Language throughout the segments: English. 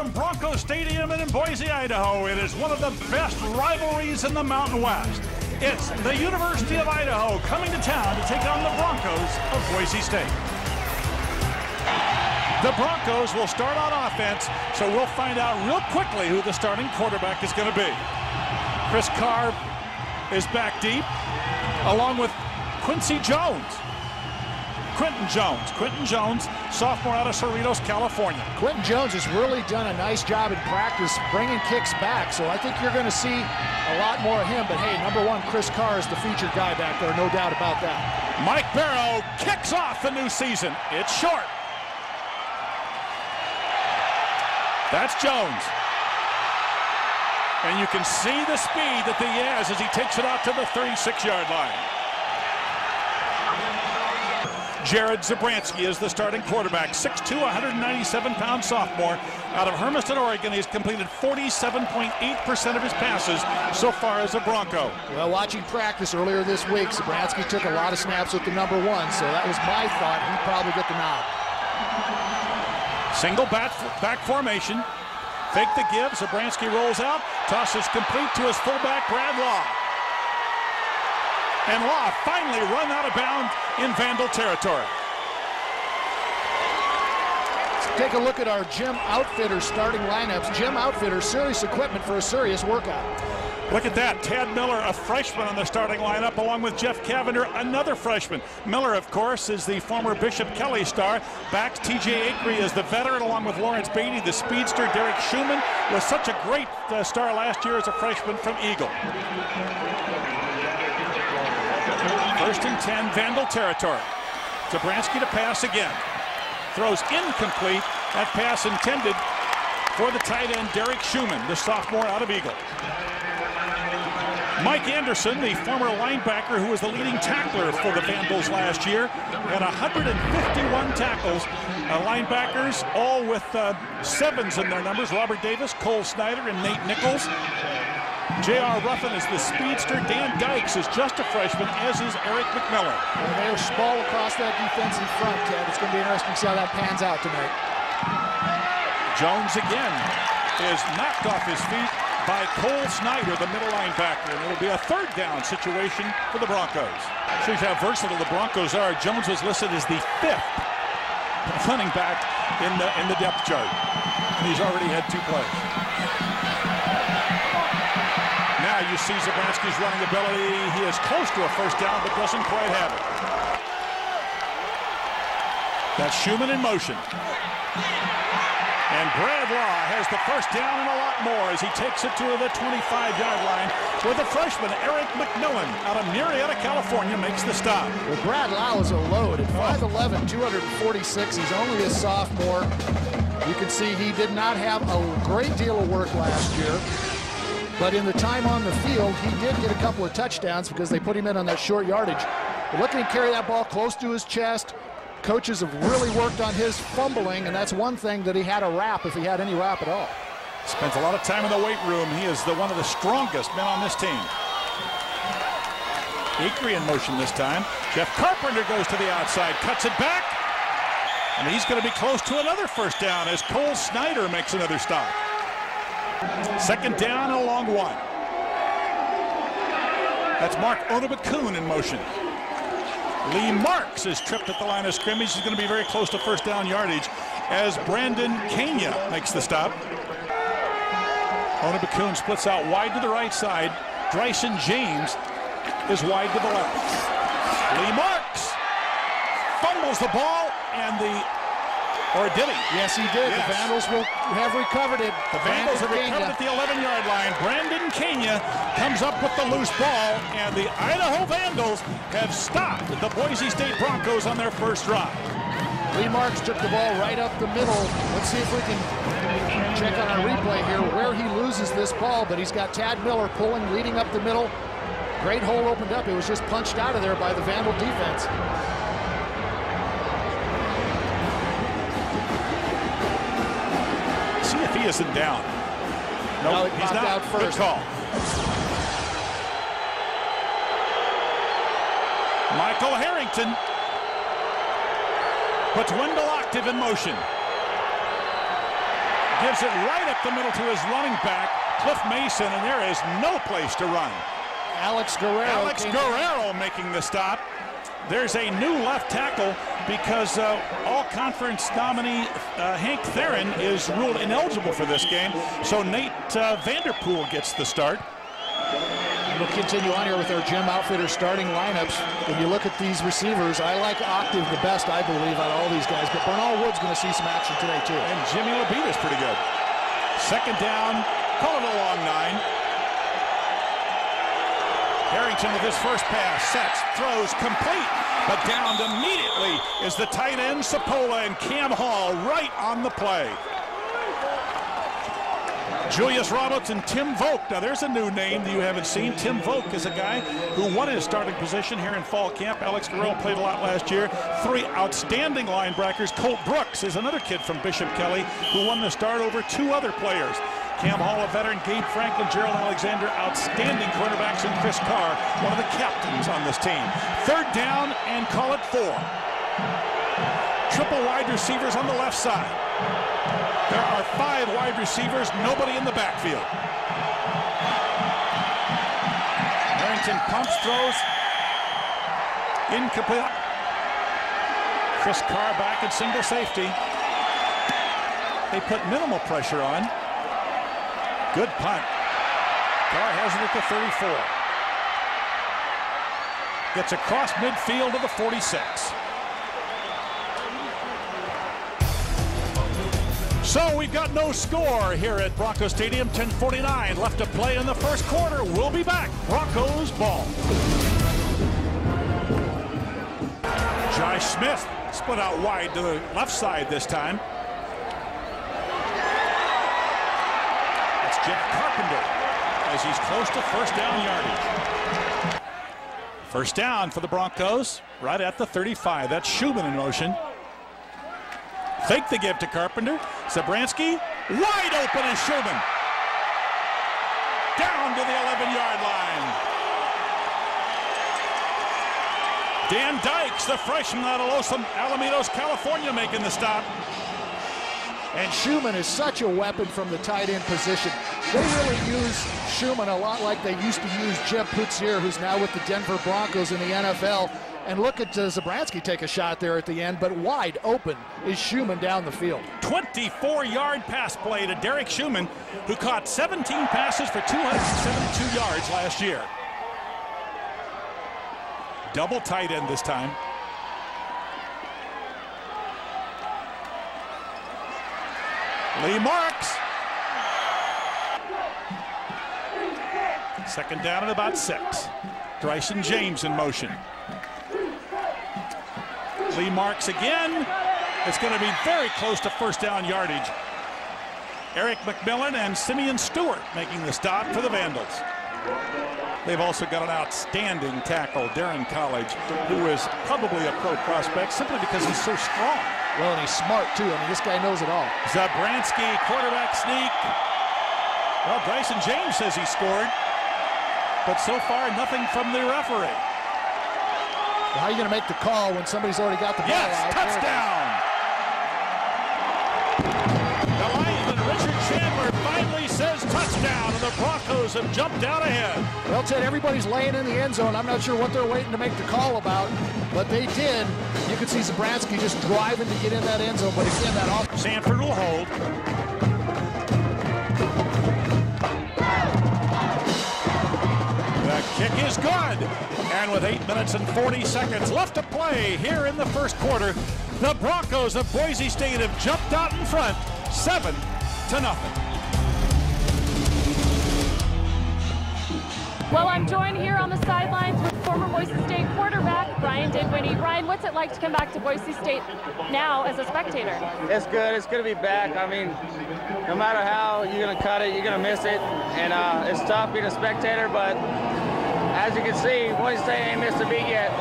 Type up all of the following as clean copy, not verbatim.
from Bronco Stadium in Boise, Idaho. It is one of the best rivalries in the Mountain West. It's the University of Idaho coming to town to take on the Broncos of Boise State. The Broncos will start on offense, so we'll find out real quickly who the starting quarterback is going to be. Chris Carr is back deep, along with Quinton Jones, sophomore out of Cerritos, California. Quinton Jones has really done a nice job in practice bringing kicks back, so I think you're going to see a lot more of him. But hey, number one, Chris Carr is the featured guy back there, no doubt about that. Mike Barrow kicks off the new season. It's short. That's Jones. And you can see the speed that he has as he takes it out to the 36-yard line. Jared Zabransky is the starting quarterback, 6'2", 197-pound sophomore out of Hermiston, Oregon. He's completed 47.8% of his passes so far as a Bronco. Well, watching practice earlier this week, Zabransky took a lot of snaps with the number one, so that was my thought. He'd probably get the nod. Single back formation. Fake the give. Zabransky rolls out. Tosses complete to his fullback, Brad Law. And Law finally run out of bounds in Vandal territory. Let's take a look at our Gym Outfitters starting lineups. Gym Outfitters, serious equipment for a serious workout. Look at that. Tad Miller, a freshman on the starting lineup, along with Jeff Cavender, another freshman. Miller, of course, is the former Bishop Kelly star. Backs T.J. Acree as the veteran, along with Lawrence Beatty, the speedster. Derek Schumann was such a great star last year as a freshman from Eagle. First and 10, Vandal territory. Zabransky to pass again. Throws incomplete. That pass intended for the tight end, Derek Schumann, the sophomore out of Eagle. Mike Anderson, the former linebacker who was the leading tackler for the Vandals last year, had 151 tackles. Linebackers, all with sevens in their numbers. Robert Davis, Cole Snyder, and Nate Nichols. J.R. Ruffin is the speedster. Dan Dykes is just a freshman, as is Eric McMillan. Well, they're small across that defense in front, Ted. It's going to be interesting to see how that pans out tonight. Jones again is knocked off his feet by Cole Snyder, the middle linebacker, and it'll be a third down situation for the Broncos. Shows how versatile the Broncos are. Jones was listed as the 5th running back in the depth chart, and he's already had 2 plays. Now you see Zabransky's running ability. He is close to a first down, but doesn't quite have it. That's Schumann in motion. And Brad Law has the first down and a lot more as he takes it to the 25-yard line, where the freshman Eric McMillan out of Murrieta, California, makes the stop. Well, Brad Law is a load at 5'11", 246. He's only a sophomore. You can see he did not have a great deal of work last year, but in the time on the field, he did get a couple of touchdowns because they put him in on that short yardage. But look at him carry that ball close to his chest. Coaches have really worked on his fumbling, and that's one thing that he had a wrap, if he had any wrap at all. Spends a lot of time in the weight room. He is one of the strongest men on this team. Acree in motion this time. Jeff Carpenter goes to the outside, cuts it back, and he's going to be close to another first down as Cole Snyder makes another stop. Second down and a long one. That's Mark Onabakun in motion. Lee Marks is tripped at the line of scrimmage. He's going to be very close to first down yardage as Brandon Kenya makes the stop. Onabakun splits out wide to the right side. Bryson James is wide to the left. Lee Marks fumbles the ball, and or did he? Yes, he did. Yes. The Vandals will have recovered it. The Vandals have recovered at the 11-yard line. Brandon Kenya comes up with the loose ball, and the Idaho Vandals have stopped the Boise State Broncos on their first drive. Lee Marks took the ball right up the middle. Let's see if we can check on our replay here where he loses this ball, but he's got Tad Miller pulling, leading up the middle. Great hole opened up. It was just punched out of there by the Vandal defense. He isn't down. No, he's not. Out first. Good call. Michael Harrington puts Wendell Octave in motion. gives it right up the middle to his running back, Cliff Mason, and there is no place to run. Alex Guerrero making the stop. There's a new left tackle because all-conference nominee Hank Theron is ruled ineligible for this game, so Nate Vanderpool gets the start. We'll continue on here with our Gym Outfitters starting lineups. When you look at these receivers, I like Octave the best, I believe, out of all these guys, but Bernal Wood's going to see some action today, too. And Jimmy LaBetta's pretty good. Second down, call it a long 9. Harrington with his first pass, sets, throws, complete, but downed immediately is the tight end Sapola, and Cam Hall right on the play. Julius Roberts and Tim Volk. Now there's a new name that you haven't seen. Tim Volk is a guy who won his starting position here in fall camp. Alex Guerrero played a lot last year. 3 outstanding linebackers. Colt Brooks is another kid from Bishop Kelly who won the start over 2 other players. Cam Hall, a veteran, Gabe Franklin, Gerald Alexander, outstanding quarterbacks, and Chris Carr, one of the captains on this team. Third down and call it 4. Triple wide receivers on the left side. There are 5 wide receivers, nobody in the backfield. Harrington pumps, throws, incomplete. Chris Carr back at single safety. They put minimal pressure on. Good punt. Carr has it at the 34. Gets across midfield to the 46. So we've got no score here at Bronco Stadium. 10:49 left to play in the first quarter. We'll be back. Broncos ball. Josh Smith split out wide to the left side this time. That's Jeff Carpenter as he's close to first down yardage. First down for the Broncos right at the 35. That's Schumann in motion. Fake the give to Carpenter. Zabransky, wide open, and Schumann down to the 11-yard line. Dan Dykes, the freshman out of Los Alamitos, California, making the stop. And Schumann is such a weapon from the tight end position. They really use Schumann a lot like they used to use Jeb Putsier, who's now with the Denver Broncos in the NFL. And look at Zabransky take a shot there at the end, but wide open is Schumann down the field. 24-yard pass play to Derek Schumann, who caught 17 passes for 272 yards last year. Double tight end this time. Lee Marks. Second down at about 6. Bryson James in motion. Lee Marks again. It's going to be very close to first down yardage. Eric McMillan and Simeon Stewart making the stop for the Vandals. They've also got an outstanding tackle, Darren College, who is probably a pro prospect simply because he's so strong. Well, and he's smart, too. I mean, this guy knows it all. Zabransky, quarterback sneak. Well, Bryson James says he scored, but so far nothing from the referee. Well, how are you going to make the call when somebody's already got the ball out? Yes, touchdown! The lineman, Richard Chandler, finally says touchdown, and the Broncos have jumped out ahead. Well, Ted, everybody's laying in the end zone. I'm not sure what they're waiting to make the call about, but they did. You could see Zabransky just driving to get in that end zone, but again, that off. Sanford will hold. The kick is good. And with 8 minutes and 40 seconds left to play here in the first quarter, the Broncos of Boise State have jumped out in front, 7-0. Well, I'm joined here on the sidelines with former Boise State quarterback Brian Digwinny. Brian, what's it like to come back to Boise State now as a spectator? It's good. It's good to be back. I mean, no matter how you're going to cut it, you're going to miss it. And it's tough being a spectator, but as you can see, Boise State ain't missed a beat yet.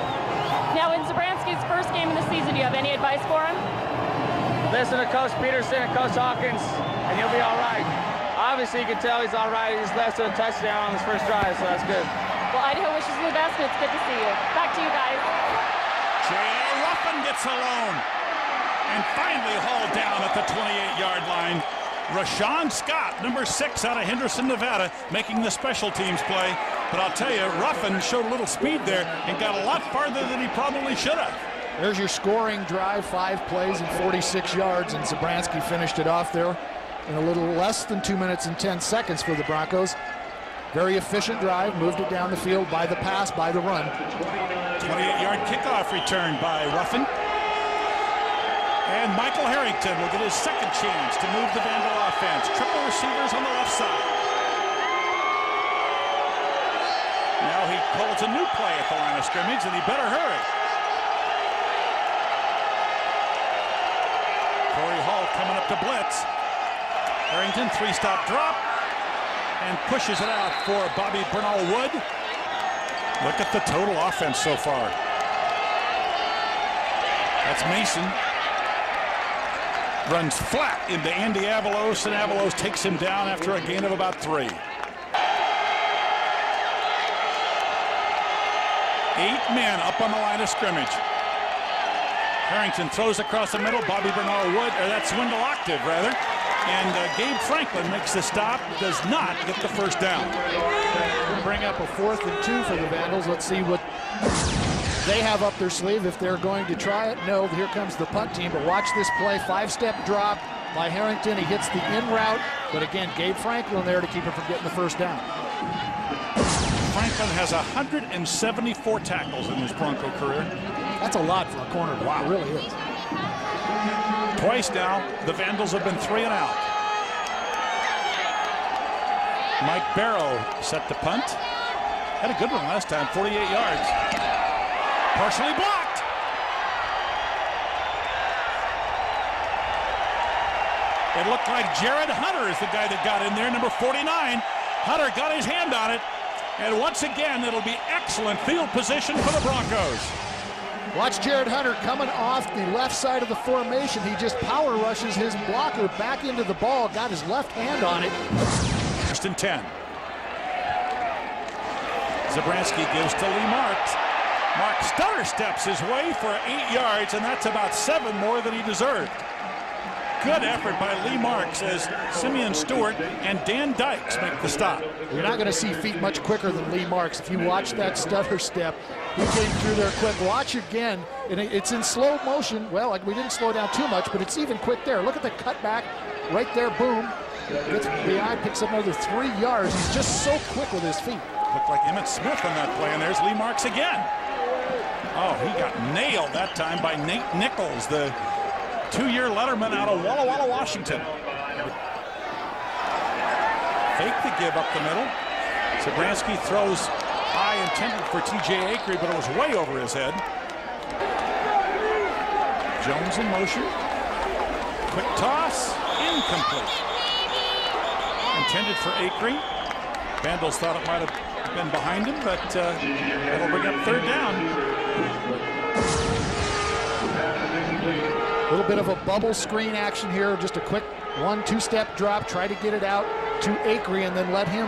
Now, in Zabransky's first game of the season, do you have any advice for him? Listen to Coach Peterson and Coach Hawkins, and you'll be all right. Obviously, you can tell he's all right. He's less than a touchdown on his first drive, so that's good. Well, Idaho wishes you the best, and it's good to see you. Back to you guys. Jay Ruffin gets alone and finally hauled down at the 28-yard line. Rashawn Scott, number 6 out of Henderson, Nevada, making the special teams play. But I'll tell you, Ruffin showed a little speed there and got a lot farther than he probably should have. There's your scoring drive, 5 plays and 46 yards, and Zabransky finished it off there in a little less than 2 minutes and 10 seconds for the Broncos. Very efficient drive, moved it down the field by the pass, by the run. 28-yard kickoff return by Ruffin. And Michael Harrington will get his second chance to move the Vandal offense. Triple receivers on the left side. Now he calls a new play at the line of scrimmage, and he better hurry. Corey Hall coming up to blitz. Harrington, 3-stop drop, and pushes it out for Bobby Bernal Wood. Look at the total offense so far. That's Mason. Runs flat into Andy Avalos, and Avalos takes him down after a gain of about 3. 8 men up on the line of scrimmage. Harrington throws across the middle. Bobby Bernal Wood, or that's Swindle Octave, rather. And Gabe Franklin makes the stop, does not get the first down. Bring up a 4th and 2 for the Vandals. Let's see what they have up their sleeve if they're going to try it. No, here comes the punt team, but watch this play. 5-step drop by Harrington. He hits the in route, but again, Gabe Franklin there to keep him from getting the first down. Franklin has 174 tackles in his Bronco career. That's a lot for a corner. Wow, it really is. Twice now, the Vandals have been 3 and out. Mike Barrow set the punt. Had a good one last time, 48 yards. Partially blocked. It looked like Jared Hunter is the guy that got in there, number 49. Hunter got his hand on it. And once again, it'll be excellent field position for the Broncos. Watch Jared Hunter coming off the left side of the formation. He just power rushes his blocker back into the ball, got his left hand on it. First and 10. Zabransky gives to Lee Marks. Mark stutter steps his way for 8 yards, and that's about 7 more than he deserved. Good effort by Lee Marks as Simeon Stewart and Dan Dykes make the stop. You're not going to see feet much quicker than Lee Marks. If you watch that stutter step, he came through there quick. Watch again, and it's in slow motion. Well, like we didn't slow down too much, but it's even quick there. Look at the cutback right there, boom. Gets behind, picks up another 3 yards. He's just so quick with his feet. Looked like Emmett Smith on that play, and there's Lee Marks again. Oh, he got nailed that time by Nate Nichols, the 2-year letterman out of Walla Walla, Washington. Fake the give up the middle. Zabransky throws high, intended for T.J. Acree, but it was way over his head. Jones in motion. Quick toss, incomplete. Intended for Acree. Vandals thought it might have been behind him, but it'll bring up 3rd down. A little bit of a bubble screen action here, just a quick 1-2-step drop, try to get it out to Acree and then let him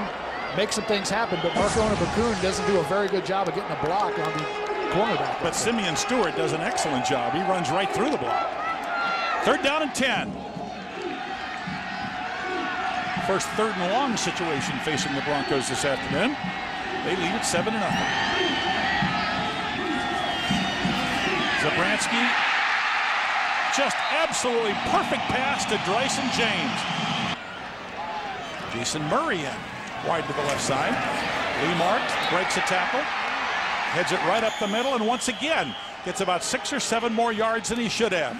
make some things happen, but Marcona Bakun doesn't do a very good job of getting a block on the cornerback. But Simeon Stewart does an excellent job. He runs right through the block. 3rd down and 10. First 3rd and long situation facing the Broncos this afternoon. They lead at 7-0. Zabransky, just absolutely perfect pass to Bryson James. Jason Murray in, wide to the left side. Lee Marks breaks a tackle, heads it right up the middle, and once again gets about 6 or 7 more yards than he should have.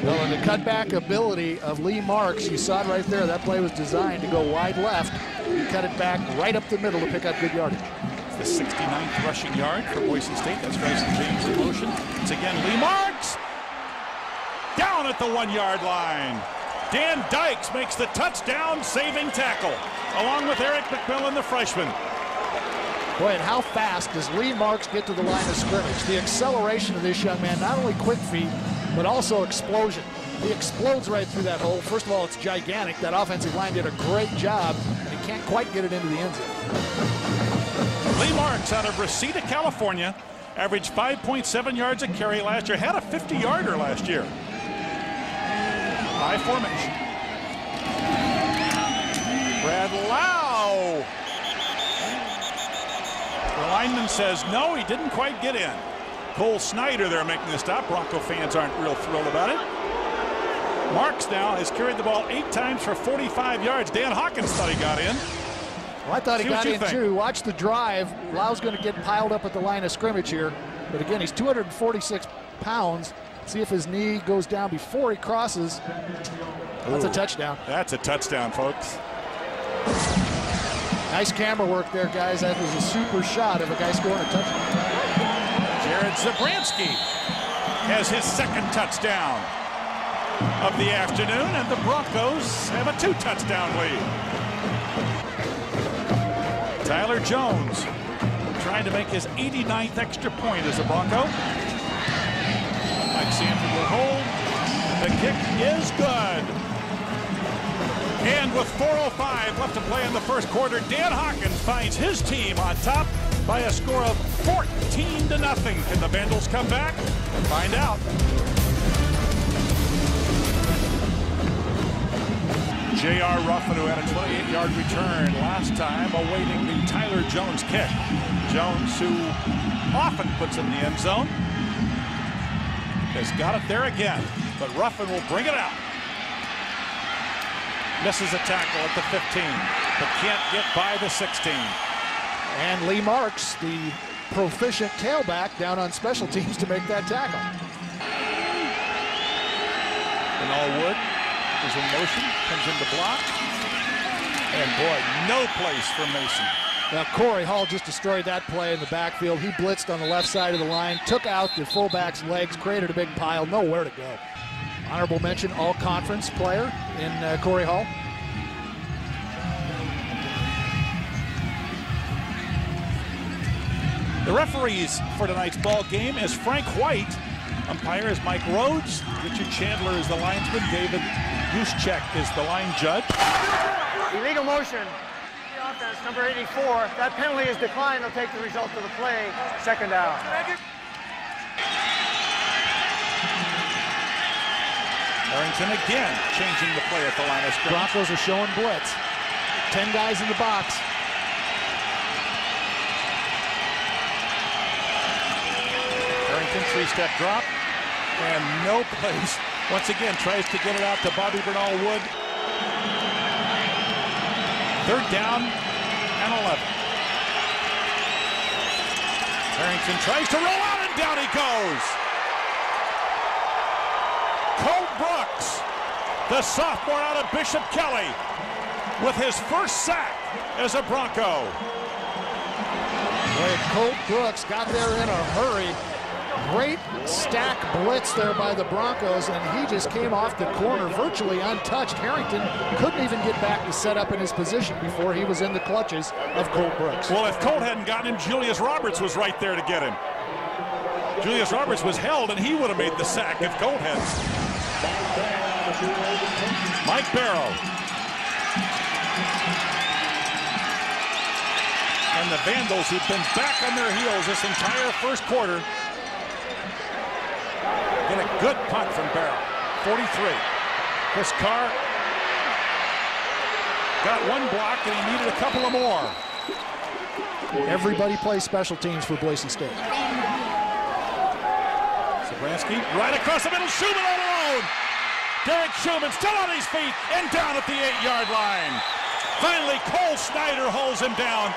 Well, and the cutback ability of Lee Marks, you saw it right there. That play was designed to go wide left. He cut it back right up the middle to pick up good yardage. The 69th rushing yard for Boise State. That's Bryson James in motion. It's again Lee Marks. Down at the 1-yard line. Dan Dykes makes the touchdown-saving tackle, along with Eric McMillan, the freshman. Boy, and how fast does Lee Marks get to the line of scrimmage? The acceleration of this young man, not only quick feet, but also explosion. He explodes right through that hole. First of all, it's gigantic. That offensive line did a great job, and he can't quite get it into the end zone. Lee Marks out of Reseda, California, averaged 5.7 yards a carry last year. Had a 50-yarder last year. High formation. Brad Lau. The lineman says no, he didn't quite get in. Cole Snyder there making the stop. Bronco fans aren't real thrilled about it. Marks now has carried the ball 8 times for 45 yards. Dan Hawkins thought he got in. Well, I thought he got in too. Watch the drive. Lau's going to get piled up at the line of scrimmage here. But again, he's 246 pounds. See if his knee goes down before he crosses. That's a touchdown. That's a touchdown, folks. Nice camera work there, guys. That was a super shot of a guy scoring a touchdown. Jared Zabransky has his 2nd touchdown of the afternoon, and the Broncos have a 2-touchdown lead. Tyler Jones trying to make his 89th extra point as a Bronco. Mike Sanford will hold. The kick is good. And with 4:05 left to play in the first quarter, Dan Hawkins finds his team on top by a score of 14-0. Can the Vandals come back? Find out. J.R. Ruffin, who had a 28-yard return last time, awaiting the Tyler Jones kick. Jones, who often puts in the end zone, has got it there again, but Ruffin will bring it out. Misses a tackle at the 15, but can't get by the 16. And Lee Marks, the proficient tailback, down on special teams to make that tackle. Bernal Wood is in motion, comes in to block. And boy, no place for Mason. Now Corey Hall just destroyed that play in the backfield. He blitzed on the left side of the line, took out the fullback's legs, created a big pile, nowhere to go. Honorable mention, all-conference player in Corey Hall. The referees for tonight's ball game is Frank White. Umpire is Mike Rhodes. Richard Chandler is the linesman. David Juszczyk is the line judge. Illegal motion. The offense, number 84. That penalty is declined. They'll take the result of the play. 2nd down. Harrington again changing the play at the line of scrimmage. Broncos are showing blitz. 10 guys in the box. Harrington, 3-step drop, and no place. Once again, tries to get it out to Bobby Bernal Wood. 3rd down and 11. Harrington tries to roll out, and down he goes. Colt Brooks, the sophomore out of Bishop Kelly, with his first sack as a Bronco. Boy, Colt Brooks got there in a hurry. Great stack blitz there by the Broncos, and he just came off the corner virtually untouched. Harrington couldn't even get back to set up in his position before he was in the clutches of Colt Brooks. Well, if Colt hadn't gotten him, Julius Roberts was right there to get him. Julius Roberts was held, and he would have made the sack if Colt had. Mike Barrow. And the Vandals, who've been back on their heels this entire first quarter, get a good punt from Barrow. 43. Chris Carr got 1 block, and he needed a couple of more. Everybody plays special teams for Boise State. Zabransky right across the middle. Schumann all alone. Derek Schumann still on his feet and down at the 8-yard line. Finally, Cole Snyder holds him down.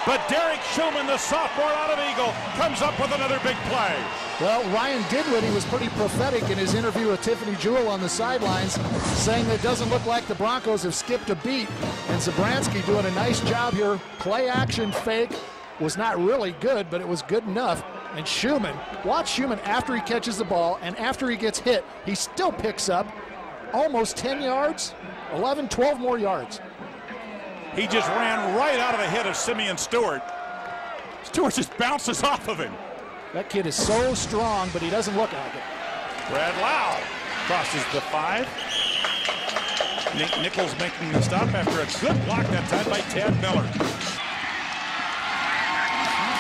But Derek Schumann, the sophomore out of Eagle, comes up with another big play. Well, Ryan Dinwiddie was pretty prophetic in his interview with Tiffany Jewell on the sidelines, saying that it doesn't look like the Broncos have skipped a beat. And Zabransky doing a nice job here. Play action fake was not really good, but it was good enough. And Schumann, watch Schumann after he catches the ball and after he gets hit, he still picks up almost 10 yards, 11, 12 more yards. He just ran right out of the hit of Simeon Stewart. Stewart just bounces off of him. That kid is so strong, but he doesn't look like it. Brad Lau crosses the 5. Nate Nichols making the stop after a good block that time by Tad Miller.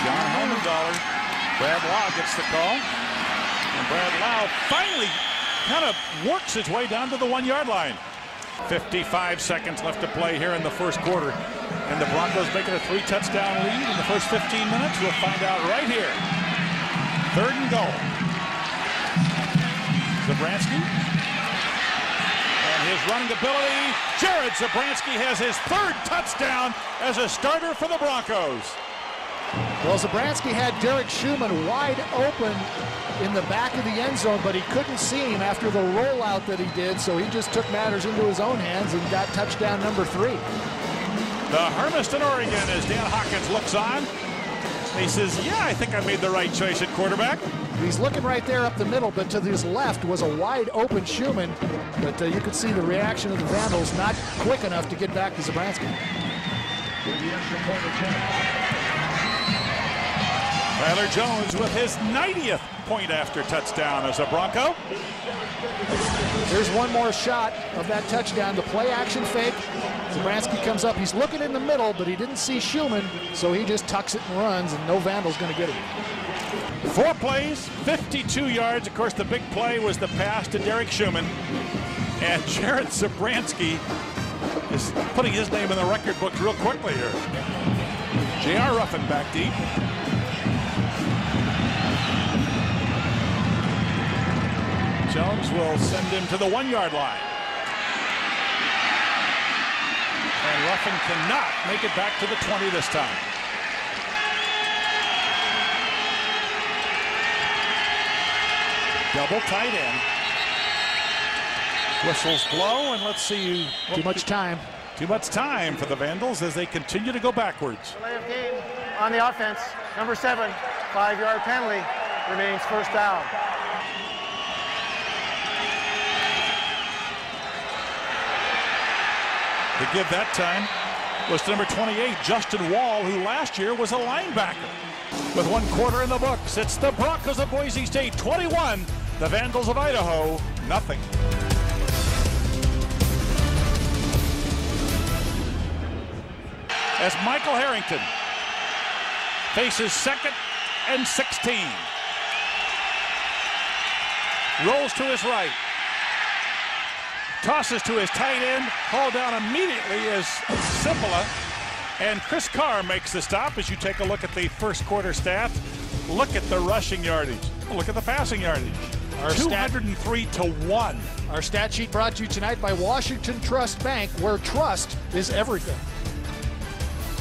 John Helmendollar. Brad Lau gets the call. And Brad Lau finally kind of works his way down to the 1-yard line. 55 seconds left to play here in the first quarter. And the Broncos making a 3-touchdown lead in the first 15 minutes. We'll find out right here. 3rd and goal. Zabransky. And his running ability. Jared Zabransky has his 3rd touchdown as a starter for the Broncos. Well, Zabransky had Derek Schumann wide open in the back of the end zone, but he couldn't see him after the rollout that he did, so he just took matters into his own hands and got touchdown number 3. The Hermiston, Oregon, as Dan Hawkins looks on. He says, yeah, I think I made the right choice at quarterback. He's looking right there up the middle, but to his left was a wide open Schumann, but you could see the reaction of the Vandals not quick enough to get back to Zabransky. Tyler Jones with his 90th point after touchdown as a Bronco. Here's one more shot of that touchdown. The play action fake. Zabransky comes up. He's looking in the middle, but he didn't see Schumann, so he just tucks it and runs, and no Vandal's going to get it. 4 plays, 52 yards. Of course, the big play was the pass to Derek Schumann. And Jared Zabransky is putting his name in the record books real quickly here. J.R. Ruffin back deep. Jones will send him to the 1-yard line. And Ruffin cannot make it back to the 20 this time. Double tight end. Whistles blow, and let's see. Too much time. Too much time for the Vandals as they continue to go backwards. Delay of game on the offense. Number 7, 5-yard penalty. Remains first down. To give that time was to number 28, Justin Wall, who last year was a linebacker. With 1 quarter in the books, it's the Broncos of Boise State 21, the Vandals of Idaho nothing. As Michael Harrington faces 2nd and 16. Rolls to his right. Tosses to his tight end, hauled down immediately as Simpola, and Chris Carr makes the stop. As you take a look at the first quarter stats, look at the rushing yardage, look at the passing yardage. 203 to 1. Our stat sheet brought to you tonight by Washington Trust Bank, where trust is everything.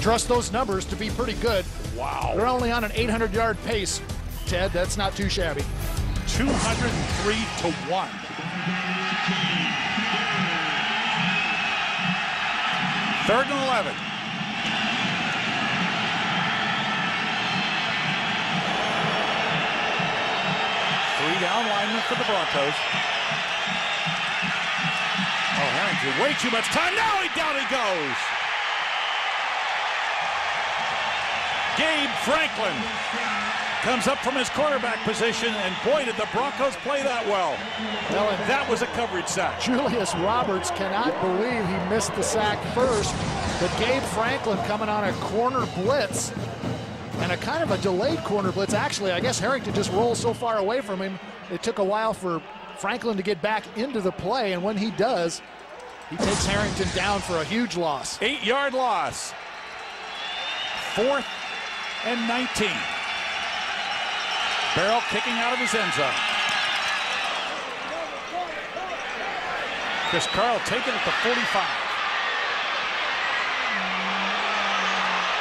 Trust those numbers to be pretty good. Wow. They're only on an 800-yard pace, Ted. That's not too shabby. 203 to 1. Third and 11. Three down linemen for the Broncos. Oh, Harrington, way too much time. Now down he goes. Gabe Franklin comes up from his quarterback position, and boy, did the Broncos play that well. Well, and that was a coverage sack. Julius Roberts cannot believe he missed the sack first, but Gabe Franklin coming on a corner blitz, and a kind of a delayed corner blitz. Actually, I guess Harrington just rolled so far away from him, it took a while for Franklin to get back into the play, and when he does, he takes Harrington down for a huge loss. 8-yard loss. 4th and 19. Barrel kicking out of his end zone. Chris Carl taking it to 45.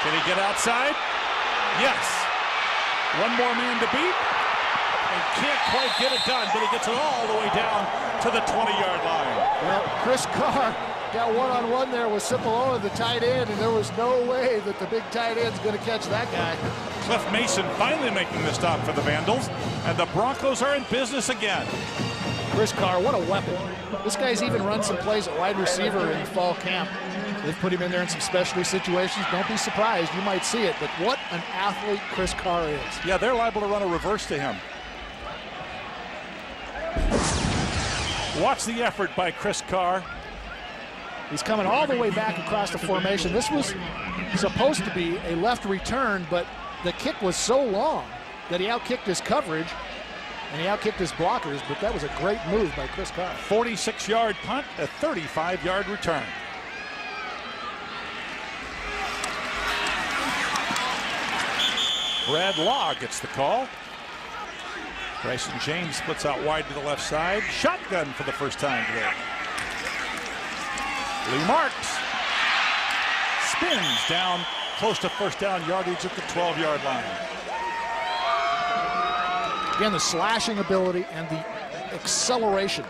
Can he get outside? Yes. One more man to beat. And can't quite get it done, but he gets it all the way down to the 20-yard line. Well, Chris Carr got one-on-one there with Simpola, the tight end, and there was no way that the big tight end's going to catch that guy. Cliff Mason finally making the stop for the Vandals, and the Broncos are in business again. Chris Carr, what a weapon. This guy's even run some plays at wide receiver in fall camp. They've put him in there in some specialty situations. Don't be surprised. You might see it, but what an athlete Chris Carr is. Yeah, they're liable to run a reverse to him. Watch the effort by Chris Carr. He's coming all the way back across the formation. This was supposed to be a left return, but the kick was so long that he outkicked his coverage, And he outkicked his blockers, but that was a great move by Chris Carr. 46-yard punt, a 35-yard return. Brad Law gets the call. Bryson James splits out wide to the left side. Shotgun for the first time today. Lee Marks spins down close to first down yardage at the 12-yard line. Again, the slashing ability and the acceleration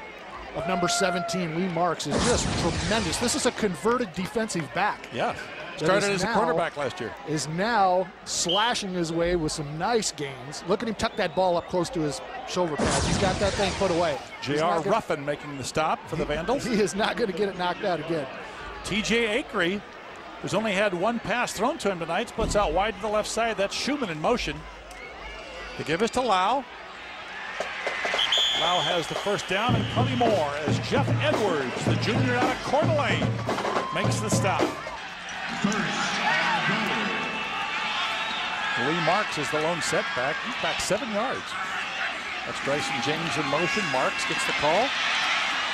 of number 17, Lee Marks, is just tremendous. This is a converted defensive back. Yeah. Started as a quarterback last year. Is now slashing his way with some nice gains. Look at him tuck that ball up close to his shoulder pads. He's got that thing put away. J.R. Ruffin making the stop for the Vandals. He is not going to get it knocked out again. T.J. Akery, who's only had one pass thrown to him tonight, splits out wide to the left side. That's Schumann in motion. To give us to Lau. Lau has the first down and plenty more as Jeff Edwards, the junior out of Coeur d'Alene, makes the stop. Lee Marks is the lone setback. He's back 7 yards. That's Bryson James in motion. Marks gets the call.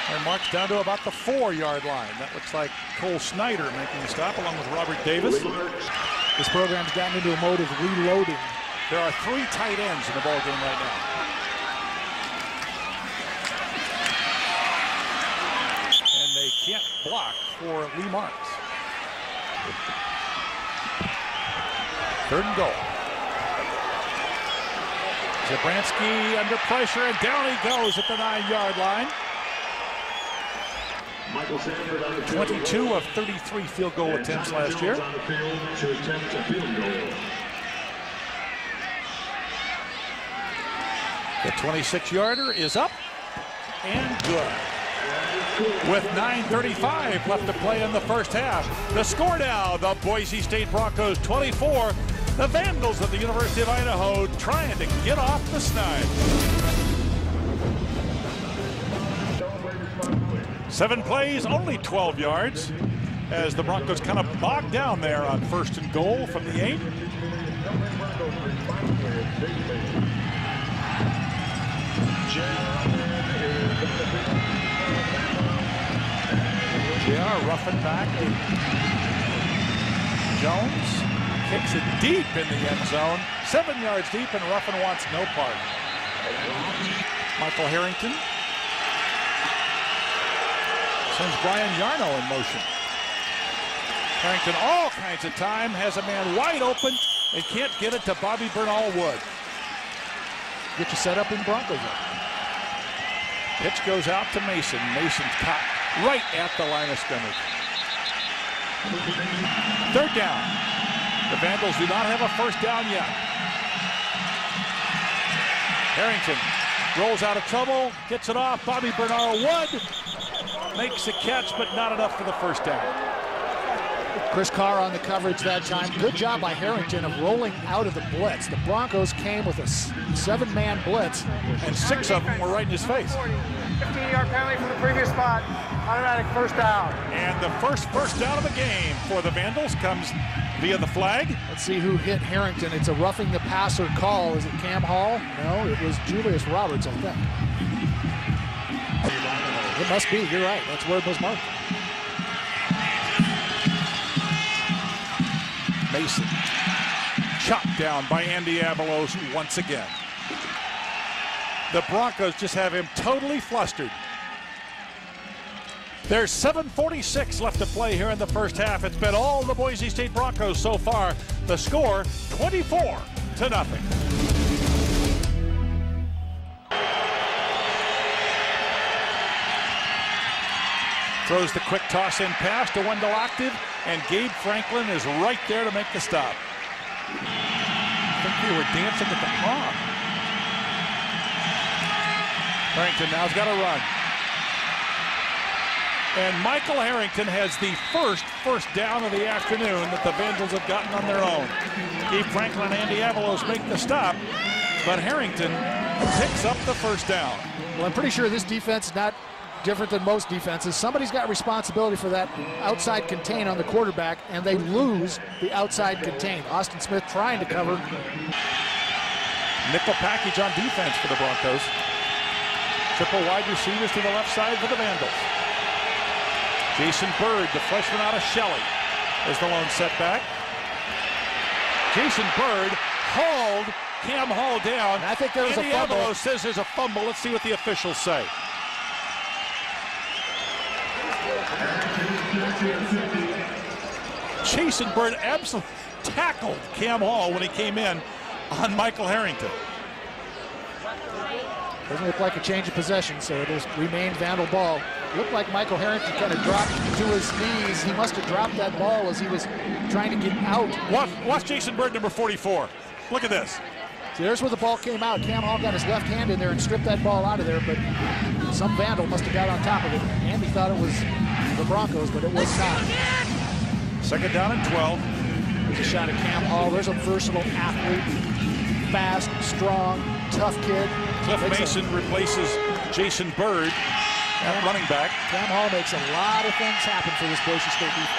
And Marks down to about the 4-yard line. That looks like Cole Snyder making the stop along with Robert Davis. This program's gotten into a mode of reloading. There are 3 tight ends in the ball game right now. And they can't block for Lee Marks. 3rd and goal. Zabransky under pressure, and down he goes at the 9-yard line. 22 of 33 field goal attempts last year. The 26-yarder is up and good. With 9:35 left to play in the first half. The score now, the Boise State Broncos 24. The Vandals of the University of Idaho trying to get off the snide. 7 plays, only 12 yards, as the Broncos kind of bogged down there on 1st and goal from the 8. J.R. Ruffin back. Jones kicks it deep in the end zone. 7 yards deep, and Ruffin wants no part. Michael Harrington sends Brian Yarno in motion. Harrington all kinds of time, has a man wide open and can't get it to Bobby Bernal Wood. Get you set up in Broncos. Pitch goes out to Mason. Mason's caught right at the line of scrimmage. 3rd down. The Vandals do not have a first down yet. Harrington rolls out of trouble, gets it off. Bobby Bernal Wood makes a catch, but not enough for the first down. Chris Carr on the coverage that time. Good job by Harrington of rolling out of the blitz. The Broncos came with a 7-man blitz, and 6 of them were right in his face. 15-yard penalty from the previous spot. Automatic first down. And the first down of the game for the Vandals comes via the flag. Let's see who hit Harrington. It's a roughing the passer call. Is it Cam Hall? No, it was Julius Roberts, I think. It must be. You're right. That's where it was marked. Mason chopped down by Andy Avalos once again. The Broncos just have him totally flustered. There's 7:46 left to play here in the first half. It's been all the Boise State Broncos so far. The score, 24-0. Throws the quick toss-in pass to Wendell Octave, and Gabe Franklin is right there to make the stop. I think they were dancing at the prom. Harrington now's got to run. And Michael Harrington has the first down of the afternoon that the Vandals have gotten on their own. Gabe Franklin and Andy Avalos make the stop, but Harrington picks up the first down. Well, I'm pretty sure this defense is not different than most defenses. Somebody's got responsibility for that outside contain on the quarterback, and they lose the outside contain. Austin Smith trying to cover. Nickel package on defense for the Broncos. Triple wide receivers to the left side for the Vandals. Jason Bird, the freshman out of Shelley, is the lone setback. Jason Bird hauled Cam Hall down. And I think there was a fumble. Diablo says there's a fumble. Let's see what the officials say. Jason Bird absolutely tackled Cam Hall when he came in on Michael Harrington. Doesn't look like a change of possession, so it is remained Vandal ball. Looked like Michael Harrington kind of dropped to his knees. He must have dropped that ball as he was trying to get out. Watch Jason Bird, number 44. Look at this. See, there's where the ball came out. Cam Hall got his left hand in there and stripped that ball out of there, but some Vandal must have got on top of it. Andy thought it was the Broncos, but it was not. Second down and 12. There's a shot at Cam Hall. There's a versatile athlete. Fast, strong, tough kid. Cliff Mason replaces Jason Bird at running back. Cam Hall makes a lot of things happen for this Boise State defense.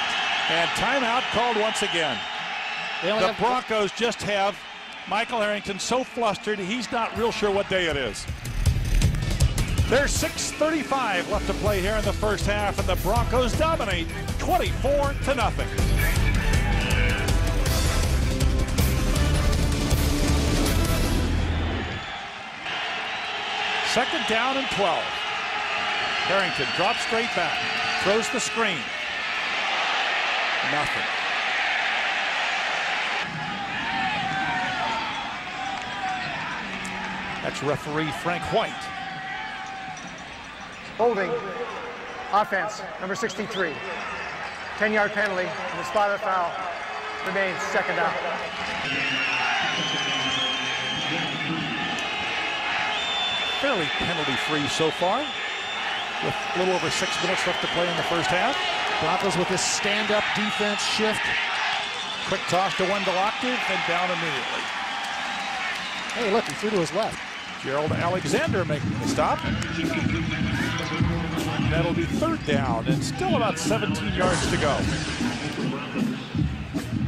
And timeout called once again. The Broncos just have Michael Harrington so flustered he's not real sure what day it is. There's 6:35 left to play here in the first half, and the Broncos dominate 24-0. Second down and 12. Harrington drops straight back, throws the screen. Nothing. That's referee Frank White. Holding. Offense, number 63. 10-yard penalty, and the spot of the foul remains second down. Fairly penalty-free so far, with a little over 6 minutes left to play in the first half. Broncos with this stand-up defense shift. Quick toss to Wendell Octave and down immediately. Hey, look, he threw to his left. Gerald Alexander making the stop. That'll be third down and still about 17 yards to go.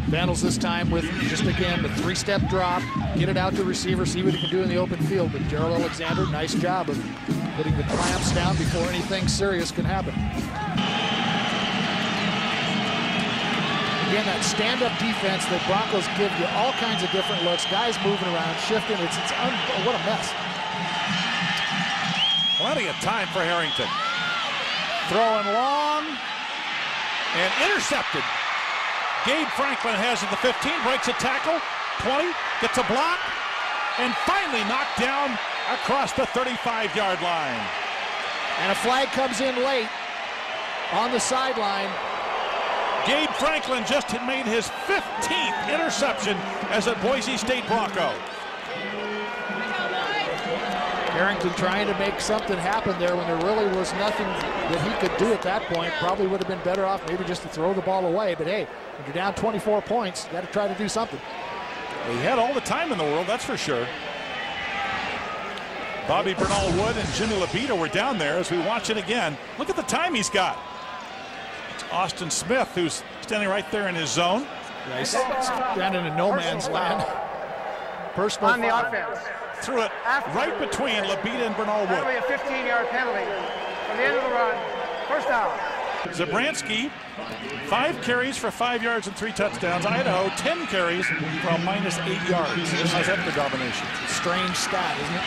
Vandals this time with just again the three-step drop, get it out to receiver, see what he can do in the open field. But Gerald Alexander, nice job of putting the clamps down before anything serious can happen. Again, that stand-up defense that Broncos give you all kinds of different looks, guys moving around, shifting. What a mess. Plenty of time for Harrington. Throwing long and intercepted. Gabe Franklin has it at the 15, breaks a tackle, 20, gets a block, and finally knocked down across the 35-yard line. And a flag comes in late on the sideline. Gabe Franklin just had made his 15th interception as a Boise State Bronco. Harrington trying to make something happen there when there really was nothing that he could do at that point. Probably would have been better off maybe just to throw the ball away. But hey, when you're down 24 points, you got to try to do something. He had all the time in the world, that's for sure. Bobby Bernal Wood and Jimmy Labita were down there as we watch it again. Look at the time he's got. It's Austin Smith who's standing right there in his zone. Yeah, he's standing in no man's land. Personal on the offense. Threw it right between Labita and Bernal Wood. That'll be a 15-yard penalty from the end of the run. First down. Zabransky, 5 carries for 5 yards and 3 touchdowns. Idaho, 10 carries for a -8 yards. How's that for domination? It's a strange stat, isn't it?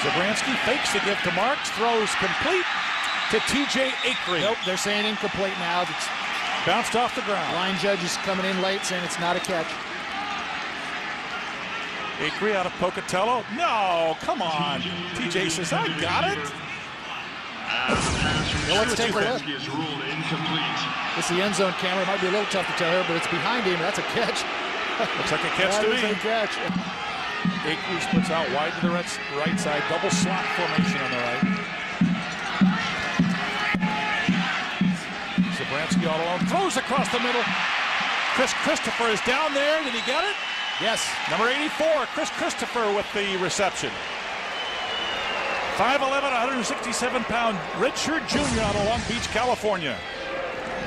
Zabransky fakes the give to Marks, throws complete to TJ Acree. Nope, they're saying incomplete now. It's bounced off the ground. Line judge is coming in late saying it's not a catch. Acree out of Pocatello. No, come on. TJ says, I got it. Well, let's take a look. It's the end zone camera. It might be a little tough to tell here, but it's behind him. That's a catch. Looks like a catch to me. That is a catch. Acree splits out wide to the right side. Double slot formation on the right. Zabransky all alone. Throws across the middle. Chris Christopher is down there. Did he get it? Yes. Number 84, Chris Christopher with the reception. 5'11", 167-pound redshirt junior out of Long Beach, California.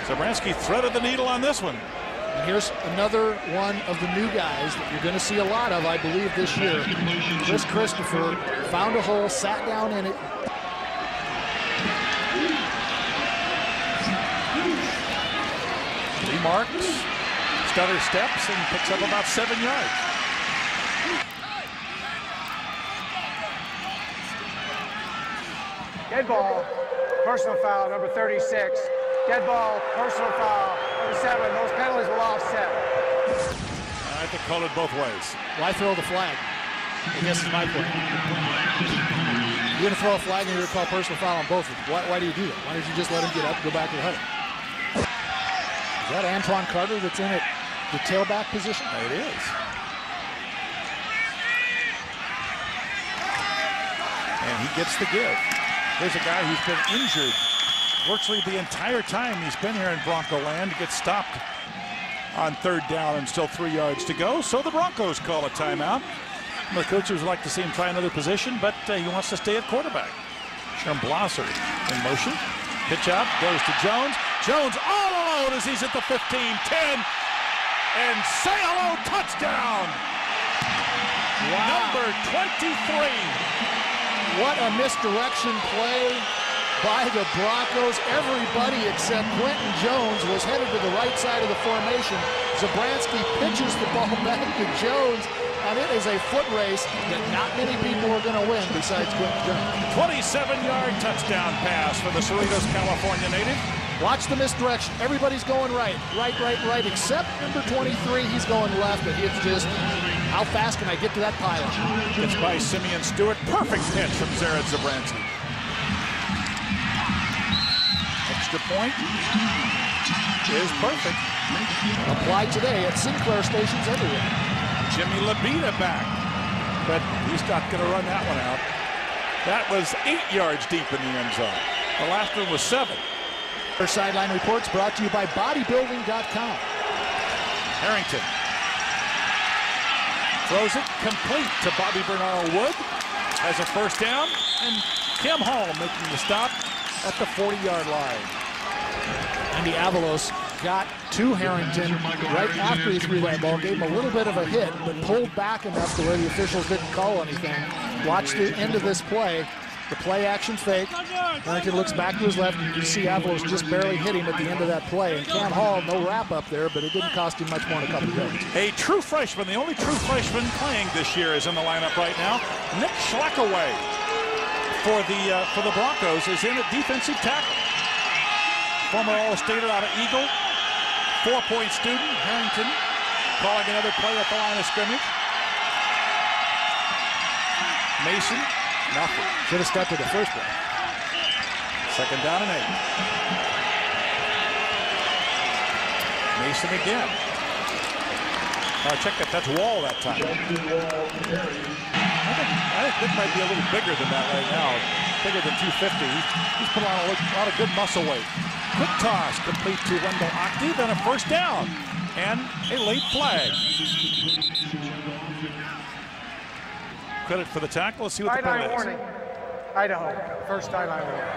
Zabransky threaded the needle on this one. And here's another one of the new guys that you're going to see a lot of, I believe, this year. Chris Christopher found a hole, sat down in it. He marks, stutter steps, and picks up about 7 yards. Dead ball, personal foul, number 36. Dead ball, personal foul, number 7. Those penalties will offset. I think call it both ways. Why throw the flag? I guess is my point. You're going to throw a flag and you're going to call personal foul on both of them. Why do you do that? Why don't you just let him get up and go back to the huddle? Is that Antoine Carter that's in it, the tailback position? It is. And he gets the give. There's a guy who's been injured virtually the entire time he's been here in Bronco land. Gets stopped on 3rd down and still 3 yards to go. So the Broncos call a timeout. The coaches would like to see him try another position, but he wants to stay at quarterback. Sherm Blosser in motion. Pitch out, goes to Jones. Jones all alone as he's at the 15, 10, and say hello, touchdown! Wow. Number 23. What a misdirection play by the Broncos. Everybody except Quentin Jones was headed to the right side of the formation. Zabransky pitches the ball back to Jones, and it is a foot race that not many people are going to win besides Quentin Jones. 27-yard touchdown pass for the Cerritos, California native. Watch the misdirection. Everybody's going right, except number 23. He's going left, but it's just, how fast can I get to that pylon? Gets by Simeon Stewart. Perfect pitch from Jared Zabransky. Extra point is perfect. Applied today at Sinclair stations everywhere. Jimmy Labita back, but he's not going to run that one out. That was 8 yards deep in the end zone. The last one was 7. Our sideline reports brought to you by bodybuilding.com. Harrington throws it complete to Bobby Bernal Wood as a 1st down, and Kim Hall making the stop at the 40-yard line. Andy Avalos got to Harrington right after he threw that ball, gave him a little bit of a hit, but pulled back enough to where the officials didn't call anything. Watch the end of this play. The play action fake. Harrington looks back to his left, and you see Avalos just barely hit him at the end of that play. And Cam Hall, no wrap up there, but it didn't cost him much more than a couple of yards. A true freshman, the only true freshman playing this year, is in the lineup right now. Nick Schlackaway for the Broncos is in at defensive tackle. Former All-Stater out of Eagle, 4-point student. Harrington calling another play at the line of scrimmage. Mason, nothing. Should have stuck with the first one. 2nd down and 8. Mason again. Check that. That's Wall that time. I think Nick might be a little bigger than that right now. Bigger than 250. He's put on a lot of good muscle weight. Quick toss complete to Wendell Octave, and a 1st down. And a late flag. Credit for the tackle. Let's see what the play is. Warning. Idaho, 1st sideline warning.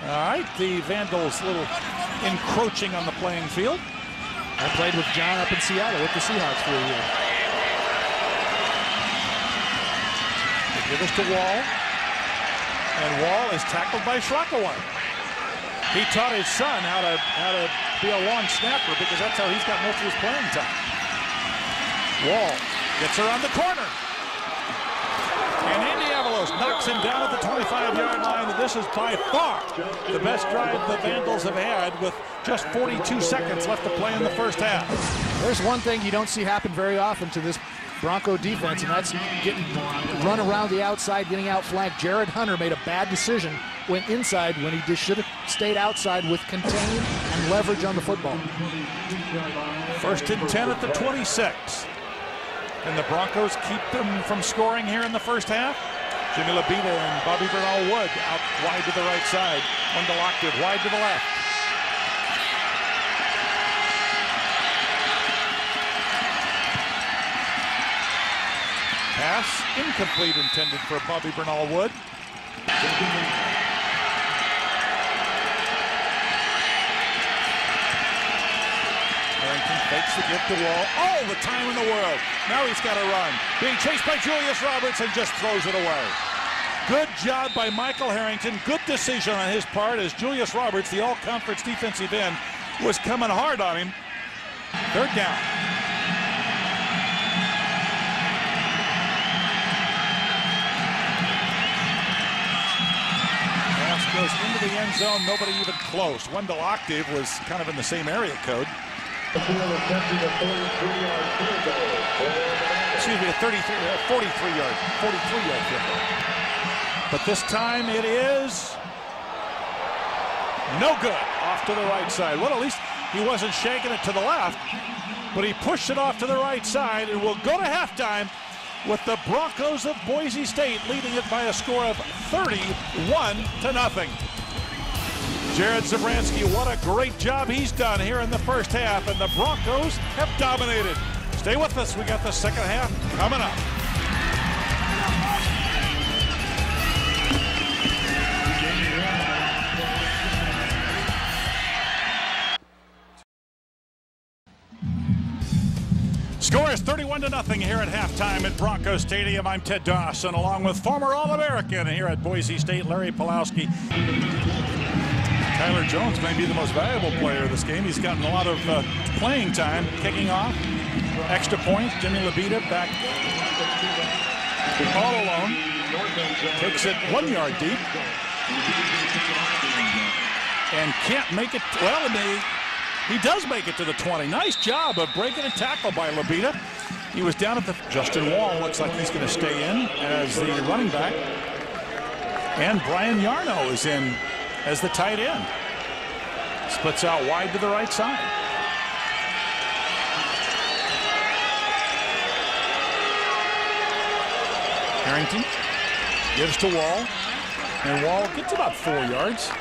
All right, the Vandals a little encroaching on the playing field. I played with John up in Seattle with the Seahawks for a year. They give us to Wall. And Wall is tackled by Schlackaway. He taught his son how to be a long snapper because that's how he's got most of his playing time. Wall gets around the corner. And Andy Avalos knocks him down at the 25-yard line. And this is by far the best drive the Vandals have had with just 42 seconds left to play in the 1st half. There's one thing you don't see happen very often to this Bronco defense, and that's getting run around the outside, getting outflanked. Jared Hunter made a bad decision, went inside when he just should have stayed outside with contain and leverage on the football. 1st and 10 at the 26. Can the Broncos keep them from scoring here in the 1st half? Jimmy Labita and Bobby Bernal Wood out wide to the right side. Wendell Octave wide to the left. Pass incomplete, intended for Bobby Bernal Wood. Harrington Fakes the give to Wall. All the time in the world. Now he's got to run. Being chased by Julius Roberts and just throws it away. Good job by Michael Harrington. Good decision on his part as Julius Roberts, the all-conference defensive end, was coming hard on him. Third down. Pass goes into the end zone. Nobody even close. Wendell Octave was kind of in the same area code. Excuse me, a 43-yard field goal. But this time it is no good. Off to the right side. Well, at least he wasn't shaking it to the left, but he pushed it off to the right side, and we'll go to halftime with the Broncos of Boise State leading it by a score of 31-0. Jared Zabransky, what a great job he's done here in the first half, and the Broncos have dominated. Stay with us. We got the second half coming up. Score is 31-0 here at halftime at Broncos Stadium. I'm Ted Dawson, along with former All-American here at Boise State, Larry Pulowski. Tyler Jones may be the most valuable player of this game. He's gotten a lot of playing time. Kicking off, extra points. Jimmy Labita back all alone. Takes it 1 yard deep. And can't make it, well, he does make it to the 20. Nice job of breaking a tackle by Labita. He was down at the... Justin Wall looks like he's going to stay in as the running back. And Brian Yarno is in as the tight end. Splits out wide to the right side. Harrington gives to Wall. And Wall gets about 4 yards.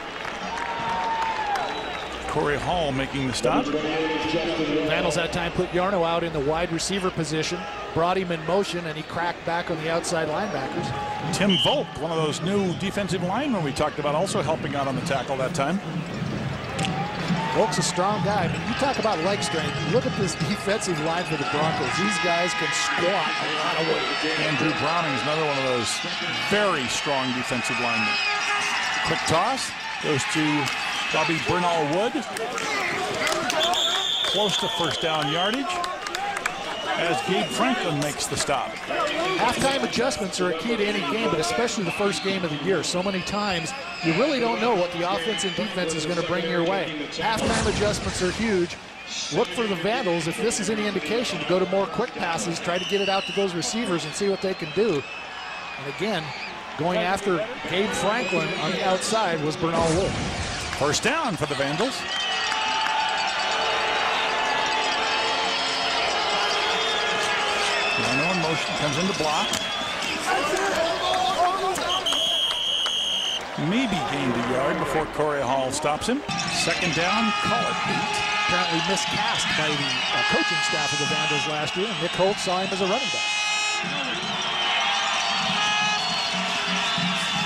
Corey Hall making the stop. Vandals that time put Yarno out in the wide receiver position, brought him in motion, and he cracked back on the outside linebackers. Tim Volk, one of those new defensive linemen we talked about, also helping out on the tackle that time. Volk's a strong guy. I mean, you talk about leg strength. Look at this defensive line for the Broncos. These guys can squat a lot of weight. Andrew Browning is another one of those very strong defensive linemen. Quick toss goes to Bobby Bernal Wood. Close to first down yardage as Gabe Franklin makes the stop. Halftime adjustments are a key to any game, but especially the first game of the year. So many times you really don't know what the offense and defense is going to bring your way. Halftime adjustments are huge. Look for the Vandals, if this is any indication, to go to more quick passes, try to get it out to those receivers and see what they can do. And again, going after Gabe Franklin on the outside was Bernal Wood. First down for the Vandals. Yarno in motion, comes into block. Maybe gained a yard before Corey Hall stops him. Second down, call it 8. Apparently miscast by the coaching staff of the Vandals last year, and Nick Holt saw him as a running back.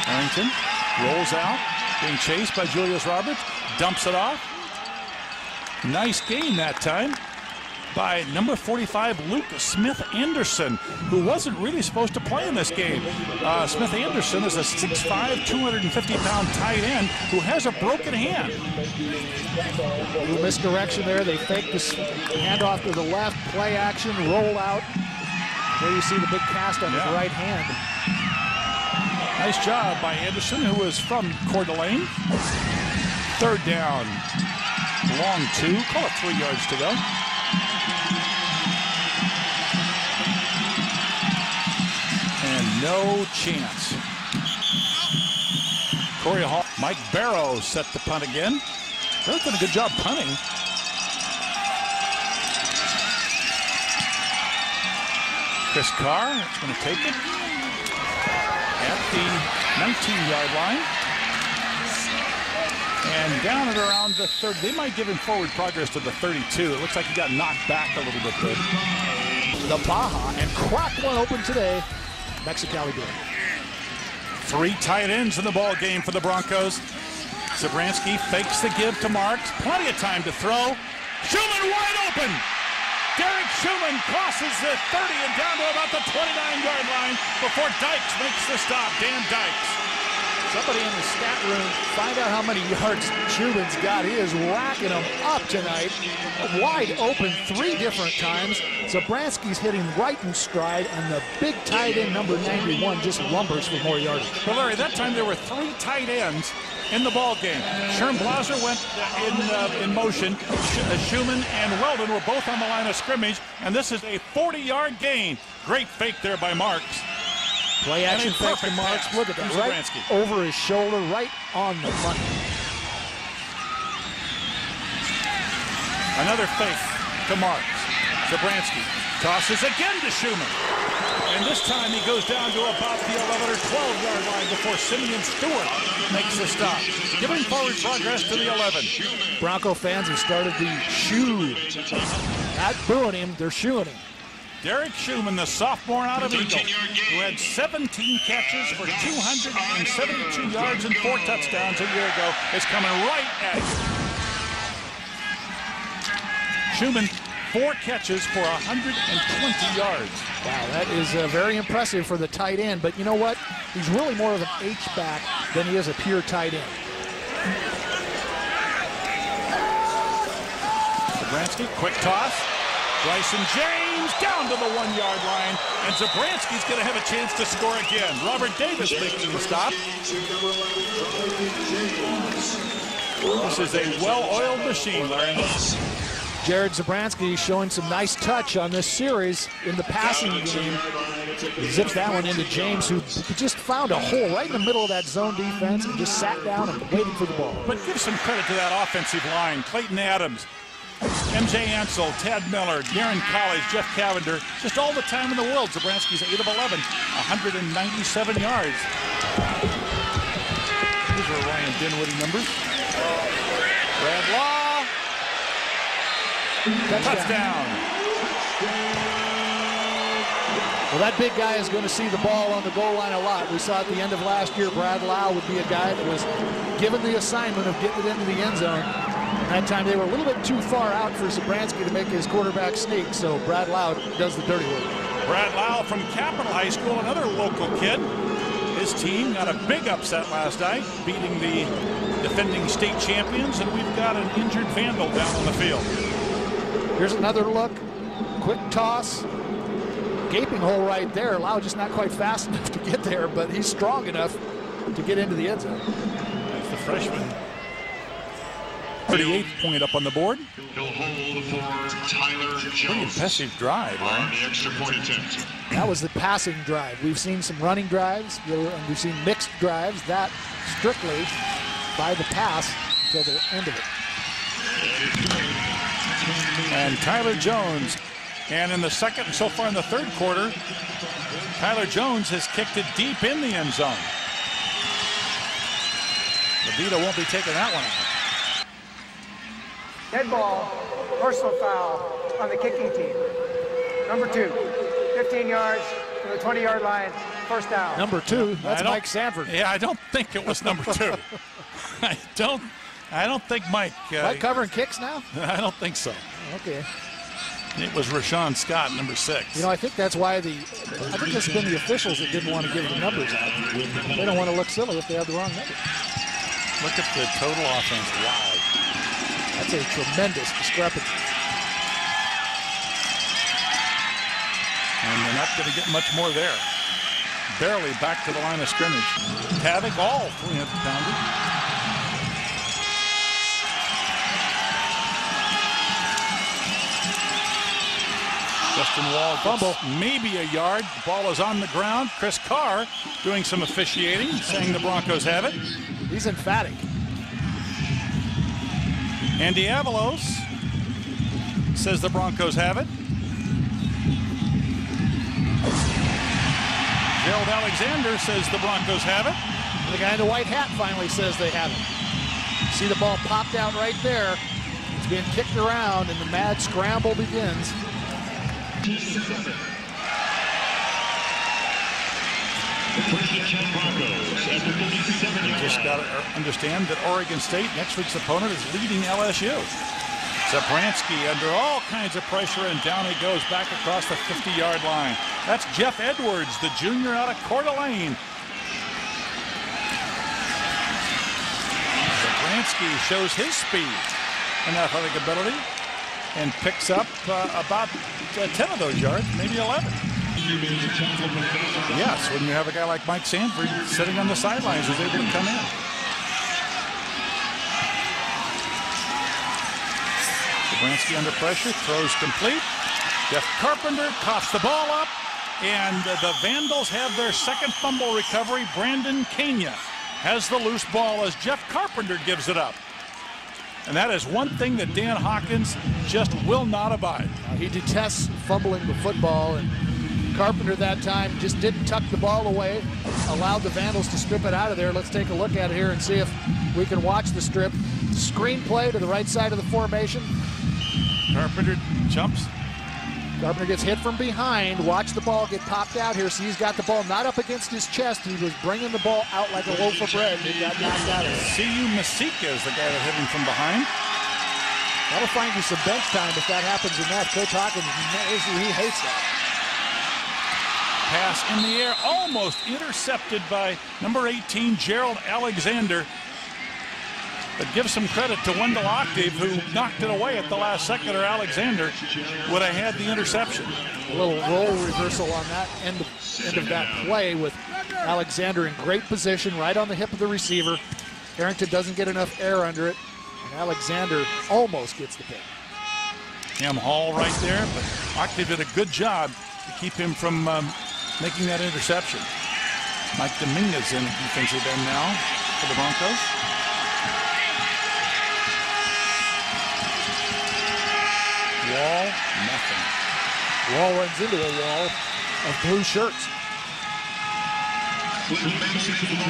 Harrington rolls out, being chased by Julius Roberts, dumps it off. Nice gain that time by number 45, Luke Smith-Anderson, who wasn't really supposed to play in this game. Smith-Anderson is a 6'5", 250-pound tight end who has a broken hand. A little misdirection there. They fake the handoff to the left, play action, roll out. There you see the big cast on his right hand. Nice job by Anderson, who is from Coeur d'Alene. Third down, long 2, call it 3 yards to go. And no chance. Corey Hall, Mike Barrow set the punt again. They've done a good job punting. Chris Carr is going to take it at the 19-yard line. And down at around the 30. They might give him forward progress to the 32. It looks like he got knocked back a little bit there. The Baja, and cracked one open today. Mexicali doing. 3 tight ends in the ball game for the Broncos. Zabransky fakes the give to Marks. Plenty of time to throw. Schumann wide open. Derek Schumann crosses the 30 and down to about the 29-yard line before Dykes makes the stop. Dan Dykes. Somebody in the stat room, find out how many yards Schumann's got. He is racking them up tonight. Wide open 3 different times. Zabransky's hitting right in stride, and the big tight end, number 91, just lumbers for more yardage. But Larry, that time there were 3 tight ends in the ball game. Sherm Blaser went in motion. Schumann and Weldon were both on the line of scrimmage, and this is a 40-yard gain. Great fake there by Marks. Play action fake to Marks. Look at that, right over his shoulder, right on the money. Another fake to Marks. Zabransky tosses again to Schumann. And this time he goes down to about the 11 or 12-yard line before Simeon Stewart makes the stop, giving forward progress to the 11. Bronco fans have started the shoo. Not booing him, they're shooing him. Derek Schumann, the sophomore out of Eagle, who had 17 catches for 272 yards and 4 touchdowns a year ago, is coming right at you. Schumann, 4 catches for 120 yards. Wow, that is very impressive for the tight end, but you know what? He's really more of an H-back than he is a pure tight end. Zabransky, quick toss. Bryson James down to the 1-yard line, and Zabransky's going to have a chance to score again. Robert Davis making the stop. This is a well-oiled machine, Larry. Jared Zabransky showing some nice touch on this series in the passing game. He zips that one into James, who just found a hole right in the middle of that zone defense and just sat down and waited for the ball. But give some credit to that offensive line. Clayton Adams, M.J. Ansel, Ted Miller, Darren College, Jeff Cavender, just all the time in the world. Zabransky's 8 of 11, 197 yards. These are Ryan Dinwiddie numbers. Brad Law. Touchdown. Well, that big guy is going to see the ball on the goal line a lot. We saw at the end of last year, Brad Lau would be a guy that was given the assignment of getting it into the end zone. That time they were a little bit too far out for Zabransky to make his quarterback sneak, so Brad Lau does the dirty work. Brad Lau from Capital High School, another local kid. His team got a big upset last night, beating the defending state champions, and we've got an injured Vandal down on the field. Here's another look. Quick toss. Gaping hole right there. Lau just not quite fast enough to get there, but he's strong enough to get into the end zone. That's the freshman. 38th point up on the board. He'll hold for Tyler Jones. Pretty impressive drive, right? On the extra point attempt. That was the passing drive. We've seen some running drives, and we've seen mixed drives. That strictly by the pass to the end of it. And Tyler Jones, and in the second, so far in the third quarter, Tyler Jones has kicked it deep in the end zone. DeVito won't be taking that one out. Dead ball, personal foul on the kicking team. Number 2, 15 yards to the 20-yard line, first down. Number 2, that's Mike Sanford. Yeah, I don't think it was number 2. I don't think Mike. Mike covering kicks now? I don't think so. Okay. It was Rashawn Scott, number 6. You know, I think that's why I think it's been the officials that didn't want to give the numbers out. They don't want to look silly if they have the wrong number. Look at the total offense. Wow. That's a tremendous discrepancy. And they're not going to get much more there. Barely back to the line of scrimmage. Havoc, all 300-pounder. Justin Wall fumble, maybe a yard. The ball is on the ground. Chris Carr doing some officiating, saying the Broncos have it. He's emphatic. Andy Avalos says the Broncos have it. Gerald Alexander says the Broncos have it. And the guy in the white hat finally says they have it. See the ball popped out right there. It's being kicked around, and the mad scramble begins. You just got to understand that Oregon State, next week's opponent, is leading LSU. Zabransky under all kinds of pressure, and down he goes back across the 50-yard line. That's Jeff Edwards, the junior out of Coeur d'Alene. Zabransky shows his speed and athletic ability and picks up about 10 of those yards, maybe 11. Yes, when you have a guy like Mike Sanford sitting on the sidelines who's able to come in. Zabransky under pressure, throws complete. Jeff Carpenter coughs the ball up, and the Vandals have their second fumble recovery. Brandon Kenya has the loose ball as Jeff Carpenter gives it up. And that is one thing that Dan Hawkins just will not abide. He detests fumbling the football, and Carpenter that time just didn't tuck the ball away, allowed the Vandals to strip it out of there. Let's take a look at it here and see if we can watch the strip. Screen play to the right side of the formation. Carpenter jumps. Carpenter gets hit from behind. Watch the ball get popped out here. See, he's got the ball not up against his chest. He was bringing the ball out like a loaf of bread. He got knocked out of it. C.U. Masika is the guy that hit him from behind. That'll find you some bench time if that happens enough. Coach Hawkins, he hates that. Pass in the air, almost intercepted by number 18, Gerald Alexander. But give some credit to Wendell Octave, who knocked it away at the last second, or Alexander would have had the interception. A little role reversal on that end of that play with Alexander in great position, right on the hip of the receiver. Harrington doesn't get enough air under it, and Alexander almost gets the pick. Cam Hall right there, but Octave did a good job to keep him from making that interception. Mike Dominguez in defensive end now for the Broncos. Wall, nothing. Wall runs into a wall of blue shirts.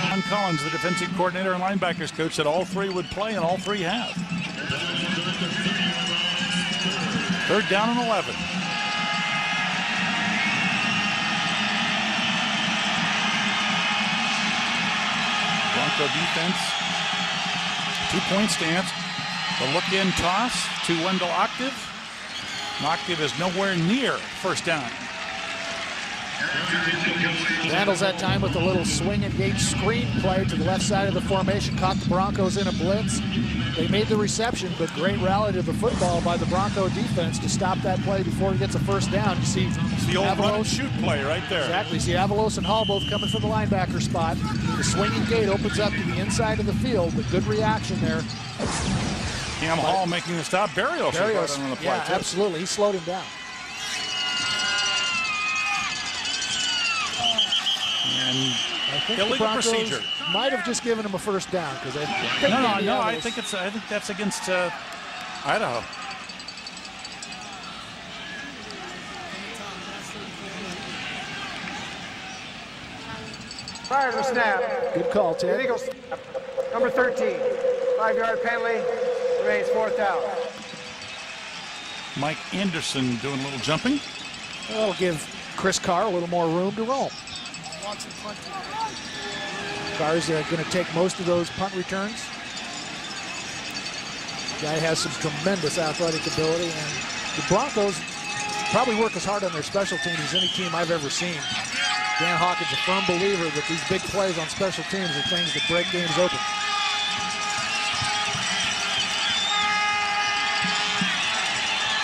John Collins, the defensive coordinator and linebackers coach, said all three would play, and all three have. Third down and 11. Bronco defense, 2-point stance. The look-in toss to Wendell Octave. Octave is nowhere near first down. Vandals that time with a little swing and gate screen play to the left side of the formation, caught the Broncos in a blitz. They made the reception, but great rally to the football by the Bronco defense to stop that play before it gets a first down. You see it's the old run and shoot play right there. Exactly. See Avalos and Hall both coming from the linebacker spot. The swinging gate opens up to the inside of the field, but good reaction there. Cam Hall making the stop. Barrios on the play, yeah, too. absolutely. He slowed him down. And I think illegal the Broncos procedure. might have just given him a first down because No. I think that's against Idaho. Prior to the snap, Good call, Ted. illegal snap, number 13, 5-yard penalty, remains fourth down. Mike Anderson doing a little jumping. That'll give Chris Carr a little more room to roam. Carr's going to take most of those punt returns. Guy has some tremendous athletic ability, and the Broncos probably work as hard on their special teams as any team I've ever seen. Dan Hawkins, a firm believer that these big plays on special teams are things that break games open.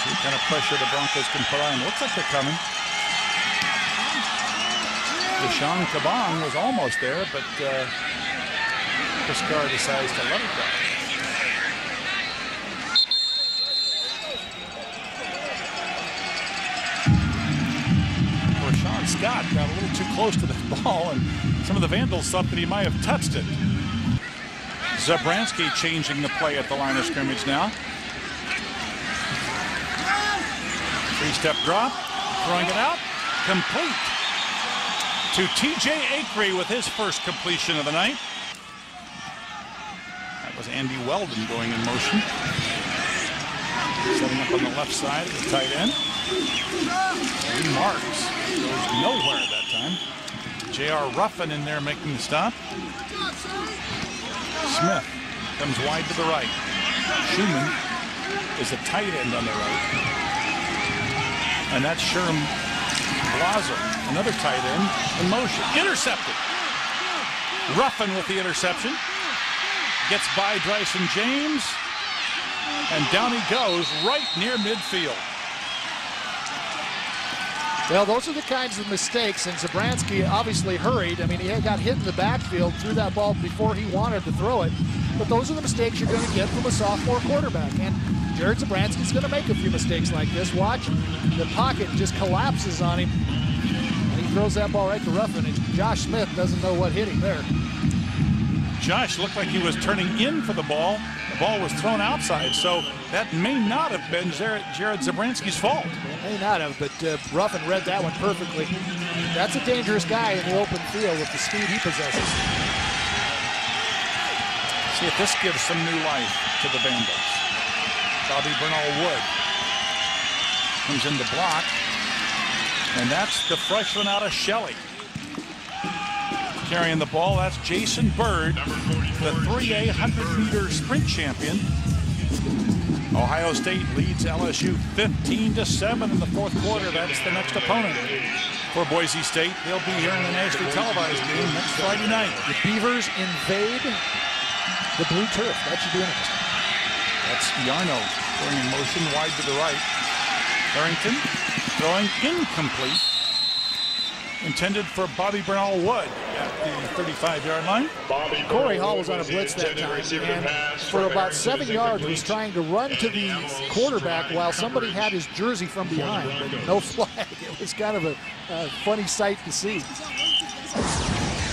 What kind of pressure the Broncos can put on. Looks like they're coming. Deshaun Caban was almost there, but Chris Carr decides to let it go. Sean Scott got a little too close to the ball, and some of the Vandals thought that he might have touched it. Zabransky changing the play at the line of scrimmage now. Three-step drop, throwing it out, complete to T.J. Acree with his first completion of the night. That was Andy Weldon going in motion. Setting up on the left side of the tight end. Lee Marks goes nowhere that time. J.R. Ruffin in there making the stop. Smith comes wide to the right. Schumann is a tight end on the right. And that's Sherm Blazo, another tight end in motion. Intercepted. Ruffin with the interception. Gets by Bryson James. And down he goes right near midfield. Well, those are the kinds of mistakes, and Zabransky obviously hurried. I mean, he got hit in the backfield, threw that ball before he wanted to throw it. But those are the mistakes you're going to get from a sophomore quarterback. And Jared Zabransky's going to make a few mistakes like this. Watch, the pocket just collapses on him, and he throws that ball right to Ruffin, and Josh Smith doesn't know what hit him there. Josh looked like he was turning in for the ball. The ball was thrown outside, so that may not have been Jared Zabransky's fault. It may not have, but Ruffin read that one perfectly. That's a dangerous guy in the open field with the speed he possesses. See if this gives some new life to the Vandals. Bobby Bernal Wood comes in to block, and that's the freshman out of Shelley. Carrying the ball, that's Jason Bird, the 3A 100-meter sprint champion. Ohio State leads LSU 15-7 in the fourth quarter. That's the next opponent for Boise State. They'll be here in the nationally televised game next Friday night. The Beavers invade the blue turf. That should be interesting. That's Yarno going in motion wide to the right. Harrington throwing incomplete. Intended for Bobby Bernal Wood at the 35-yard line. Corey Hall was on a blitz that time, and for about 7 yards was trying to run to the quarterback while somebody had his jersey from behind, but no flag. It was kind of a funny sight to see.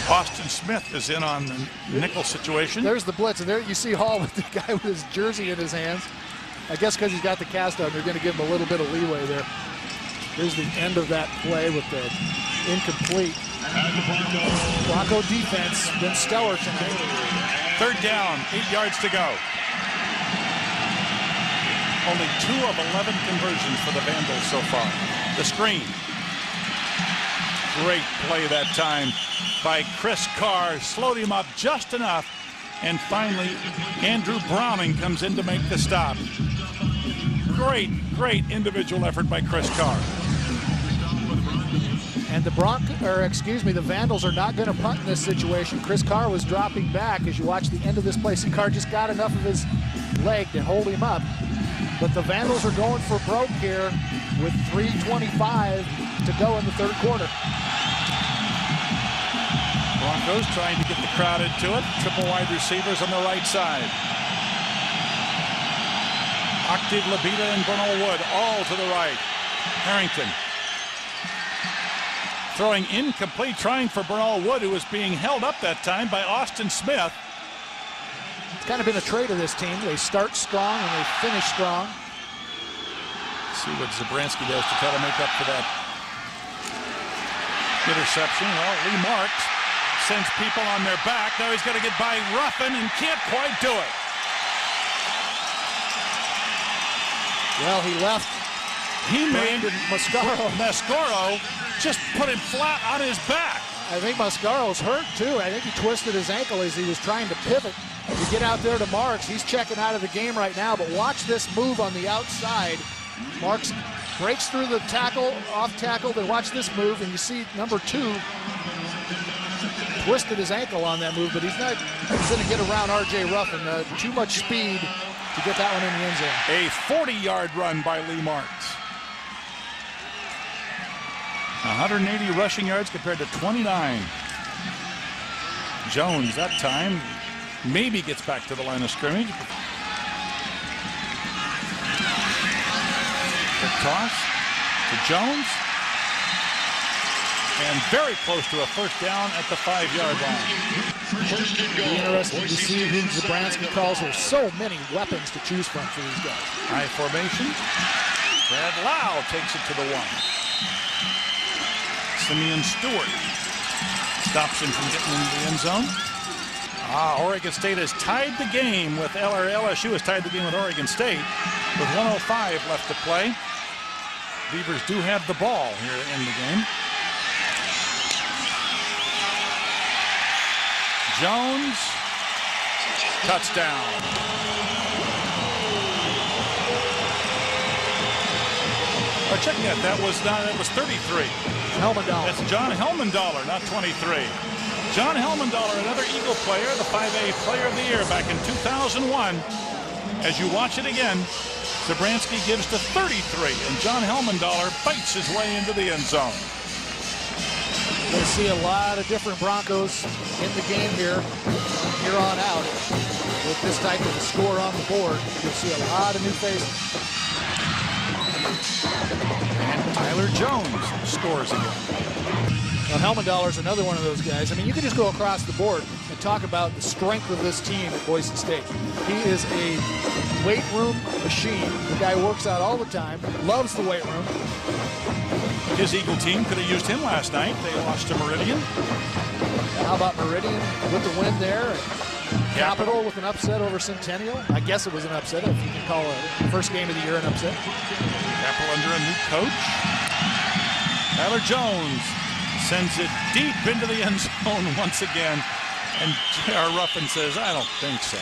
Austin Smith is in on the nickel situation. There's the blitz, and there you see Hall with the guy with his jersey in his hands. I guess because he's got the cast on, they're going to give him a little bit of leeway there. Here's the end of that play with the incomplete. Bronco defense been stellar tonight. Third down, 8 yards to go. Only 2 of 11 conversions for the Vandals so far. The screen. Great play that time by Chris Carr. Slowed him up just enough. And finally, Andrew Browning comes in to make the stop. Great individual effort by Chris Carr. And the Vandals are not going to punt in this situation. Chris Carr was dropping back as you watch the end of this play. See, Carr just got enough of his leg to hold him up. But the Vandals are going for broke here with 3:25 to go in the third quarter. Broncos trying to get the crowd into it. Triple wide receivers on the right side. Octave Labita and Bernal Wood all to the right. Harrington throwing incomplete, trying for Bernal Wood, who was being held up that time by Austin Smith. It's kind of been a trait of this team. They start strong and they finish strong. See what Zabransky does to try to make up for that interception. Well, Lee Marks sends people on their back. Now he's got to get by Ruffin and can't quite do it. Well, he left. He made Mascaro just put him flat on his back. I think Mascaro's hurt too. I think he twisted his ankle as he was trying to pivot to get out there to Marks. He's checking out of the game right now, but watch this move on the outside. Marks breaks through the tackle, off tackle, then watch this move, and you see number 2 twisted his ankle on that move, but he's going to get around R.J. Ruffin. Too much speed to get that one in the end zone. A 40-yard run by Lee Marks. 180 rushing yards compared to 29. Jones that time maybe gets back to the line of scrimmage. The toss to Jones. And very close to a first down at the 5-yard line. It'll be interesting to see who Zabransky calls. There's so many weapons to choose from for these guys. High formation. Brad Lau takes it to the 1. Simeon Stewart stops him from getting into the end zone. Oregon State has tied the game with LSU has tied the game with Oregon State with 1:05 left to play. Beavers do have the ball here to end the game. Jones, touchdown. Oh, check that. That was 33. Helmendahl. That's John Helmendahl, not 23. John Helmendahl, another Eagle player, the 5A Player of the Year back in 2001. As you watch it again, Zabransky gives to 33, and John Helmendahl fights his way into the end zone. We'll see a lot of different Broncos in the game here on out. With this type of a score on the board, you'll see a lot of new faces. And Tyler Jones scores again. Well, Helmendahl is another one of those guys. I mean, you can just go across the board and talk about the strength of this team at Boise State. He is a weight room machine. The guy works out all the time, loves the weight room. His Eagle team could have used him last night. They lost to Meridian. How about Meridian with the win there? Capital with an upset over Centennial. I guess it was an upset, if you can call it the first game of the year an upset. Capital under a new coach. Tyler Jones sends it deep into the end zone once again. And J.R. Ruffin says, I don't think so.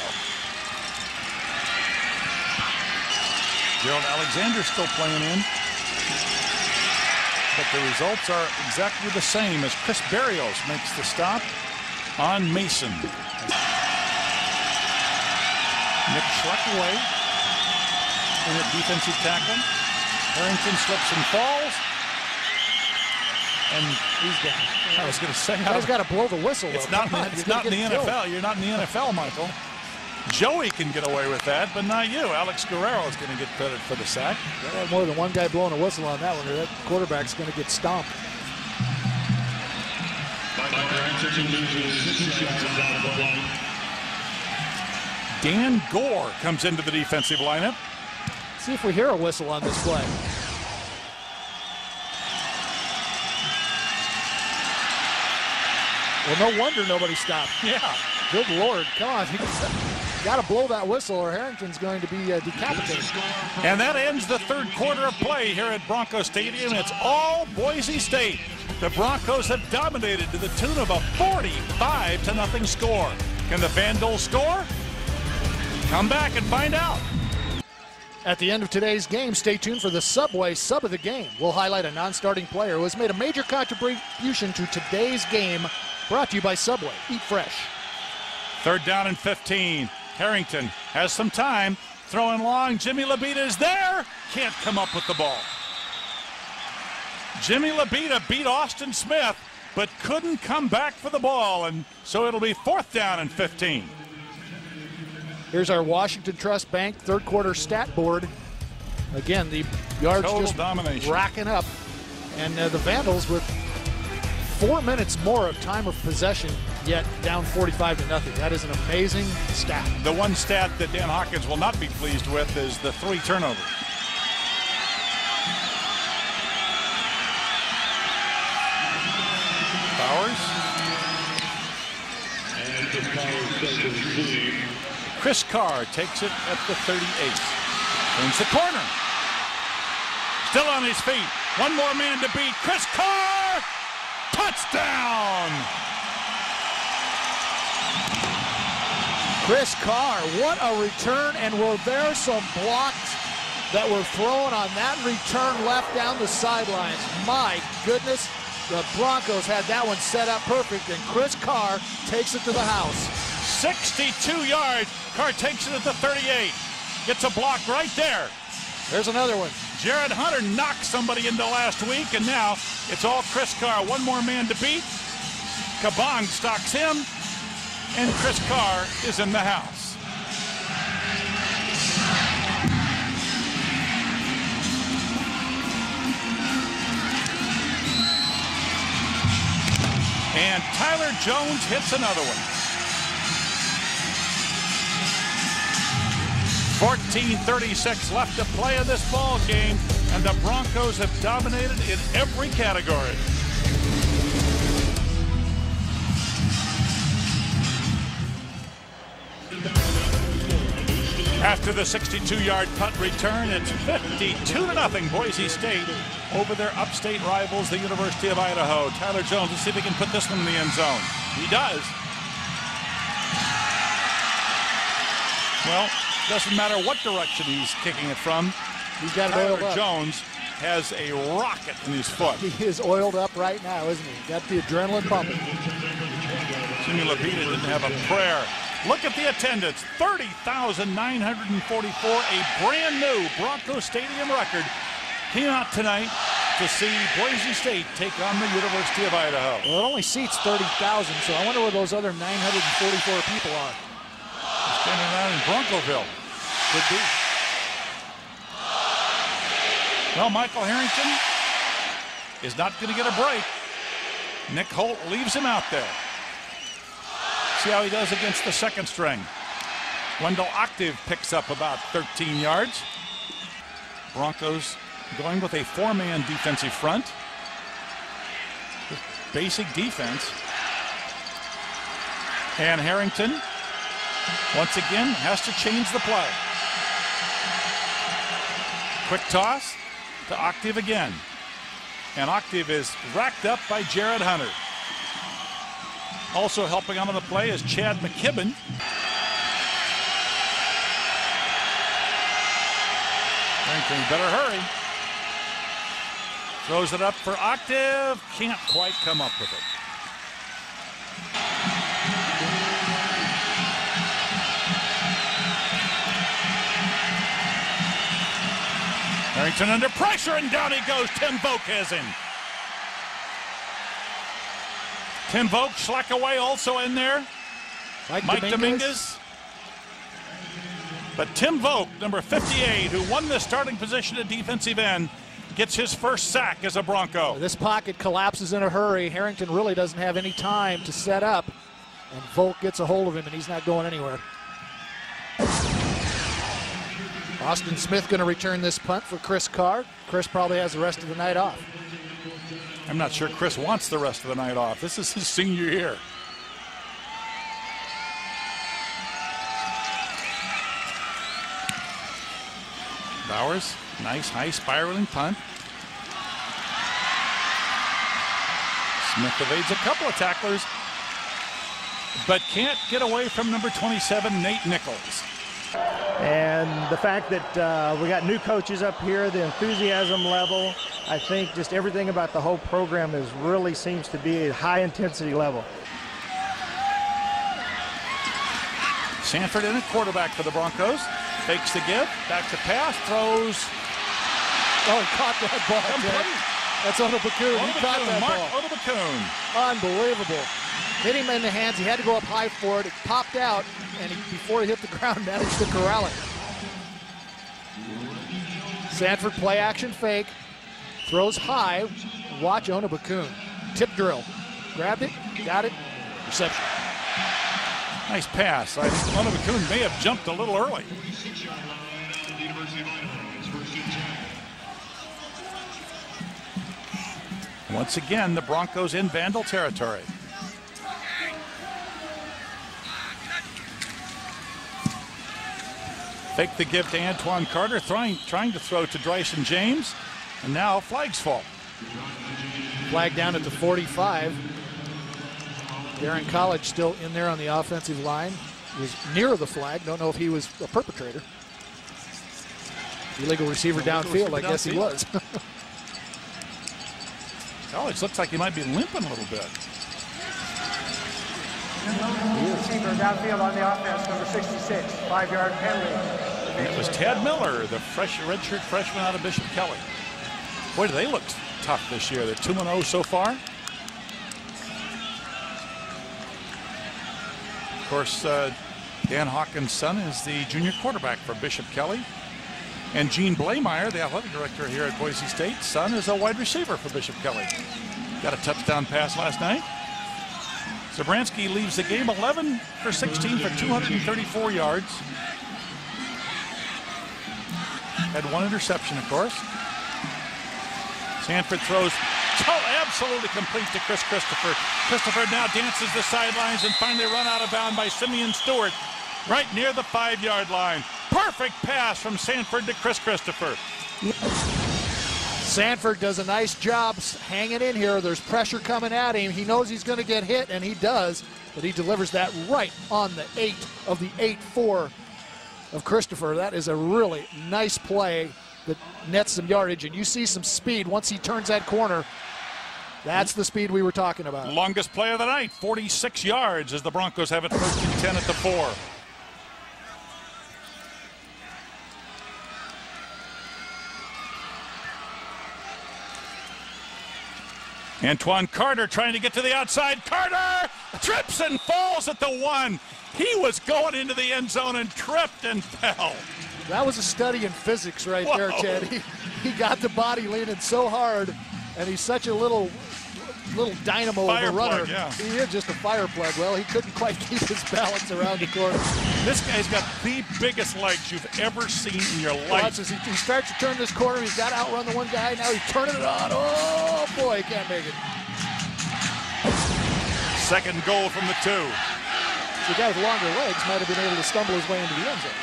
Gerald Alexander still playing in. But the results are exactly the same as Chris Barrios makes the stop on Mason. Nick Schleck away in a defensive tackle. Harrington slips and falls. And he's down. I was going to say, he's got to blow the whistle. It's not in the NFL. You're not in the NFL, Michael. Joey can get away with that, but not you. Alex Guerrero is going to get credit for the sack. Got more than one guy blowing a whistle on that one, or that quarterback's going to get stomped. Dan Gore comes into the defensive lineup. See if we hear a whistle on this play. Well, no wonder nobody stopped. Yeah. Good Lord, come on. You got to blow that whistle or Harrington's going to be decapitated. And that ends the third quarter of play here at Bronco Stadium. It's all Boise State. The Broncos have dominated to the tune of a 45-0 score. Can the Vandals score? Come back and find out. At the end of today's game, stay tuned for the Subway Sub of the Game. We'll highlight a non-starting player who has made a major contribution to today's game. Brought to you by Subway. Eat fresh. 3rd down and 15. Harrington has some time. Throwing long. Jimmy Labita is there. Can't come up with the ball. Jimmy Labita beat Austin Smith, but couldn't come back for the ball. And so it'll be 4th down and 15. Here's our Washington Trust Bank third quarter stat board. Again, the yards Total just domination. racking up. And the Vandals with 4 minutes more of time of possession, yet down 45-0. That is an amazing stat. The one stat that Dan Hawkins will not be pleased with is the 3 turnovers. Bowers. Chris Carr takes it at the 38. Turns the corner. Still on his feet. One more man to beat. Chris Carr! Touchdown! Chris Carr, what a return, and were there some blocks that were thrown on that return left down the sidelines. My goodness, the Broncos had that one set up perfect, and Chris Carr takes it to the house. 62 yards. Carr takes it at the 38. Gets a block right there. There's another one. Jared Hunter knocked somebody into last week, and now it's all Chris Carr. One more man to beat. Kabong stalks him, and Chris Carr is in the house. And Tyler Jones hits another one. 14:36 left to play in this ball game, and the Broncos have dominated in every category. After the 62-yard punt return, it's 52-0 Boise State over their upstate rivals, the University of Idaho. Tyler Jones, let's see if he can put this one in the end zone. He does. Well, doesn't matter what direction he's kicking it from. He's got it oiled Tyler up. Jones has a rocket in his foot. He is oiled up right now, isn't he? Got the adrenaline pumping. Jimmy Levita didn't have a prayer. Look at the attendance, 30,944, a brand new Bronco Stadium record. Came out tonight to see Boise State take on the University of Idaho. Well, it only seats 30,000, so I wonder where those other 944 people are. They're standing around in Broncoville. Could be. Well, Michael Harrington is not going to get a break. Nick Holt leaves him out there. See how he does against the second string. Wendell Octave picks up about 13 yards. Broncos going with a four-man defensive front. Basic defense. And Harrington, once again, has to change the play. Quick toss to Octave again. And Octave is racked up by Jared Hunter. Also helping on the play is Chad McKibben. Harrington better hurry. Throws it up for Octave. Can't quite come up with it. Harrington under pressure, and down he goes. Tim Volk has him. Tim Volk, Schlackaway also in there. Mike Dominguez. But Tim Volk, number 58, who won the starting position at defensive end, gets his first sack as a Bronco. This pocket collapses in a hurry. Harrington really doesn't have any time to set up. And Volk gets a hold of him, and he's not going anywhere. Austin Smith going to return this punt for Chris Carr. Chris probably has the rest of the night off. I'm not sure Chris wants the rest of the night off. This is his senior year. Bowers, nice high spiraling punt. Smith evades a couple of tacklers, but can't get away from number 27, Nate Nichols. And the fact that we got new coaches up here, the enthusiasm level, I think just everything about the whole program really seems to be a high intensity level. Sanford in at quarterback for the Broncos. Fakes the give, back to pass, throws. Oh, he caught that ball. That's Ono Bakun. He caught that ball. Ono Bakun. Unbelievable. Hit him in the hands. He had to go up high for it. It popped out, and before he hit the ground, managed to corral it. Sanford play action fake. Throws high. Watch Ono Bakun. Tip drill. Grabbed it. Got it. Reception. Nice pass. I think Ono Bakun may have jumped a little early. Once again, the Broncos in Vandal territory. Fake the give to Antoine Carter, trying to throw to Bryson James, and now flags fall. Flag down at the 45. Darren College still in there on the offensive line. He was near the flag. Don't know if he was a perpetrator. Illegal receiver downfield, I guess he was. College looks like he might be limping a little bit. Receiver downfield on the offense, number 66, 5-yard penalty. It was Tad Miller, the redshirt freshman out of Bishop Kelly. Boy, do they look tough this year. They're 2-0 so far. Of course, Dan Hawkins' son is the junior quarterback for Bishop Kelly. And Gene Blameyer, the athletic director here at Boise State, son is a wide receiver for Bishop Kelly. Got a touchdown pass last night. Zabransky leaves the game 11 for 16 for 234 yards. Had one interception, of course. Sanford throws absolutely complete to Chris Christopher. Christopher now dances the sidelines and finally run out of bounds by Simeon Stewart right near the 5-yard line. Perfect pass from Sanford to Chris Christopher. Sanford does a nice job hanging in here. There's pressure coming at him. He knows he's going to get hit, and he does, but he delivers that right on the 8 of the 8-4 of Christopher. That is a really nice play that nets some yardage, and you see some speed once he turns that corner. That's the speed we were talking about. Longest play of the night, 46 yards, as the Broncos have it 1st and 10 at the 4. Antoine Carter trying to get to the outside. Carter trips and falls at the 1. He was going into the end zone and tripped and fell. That was a study in physics right there, Ted. He got the body leaning so hard, and he's such a little dynamo of a runner. Yeah. He is just a fire plug. Well, he couldn't quite keep his balance around the corner. This guy's got the biggest legs you've ever seen in your life. Watch as he starts to turn this corner. He's got to outrun the one guy. Now he's turning it on. Oh, boy, he can't make it. 2nd goal from the 2. The guy with longer legs might have been able to stumble his way into the end zone.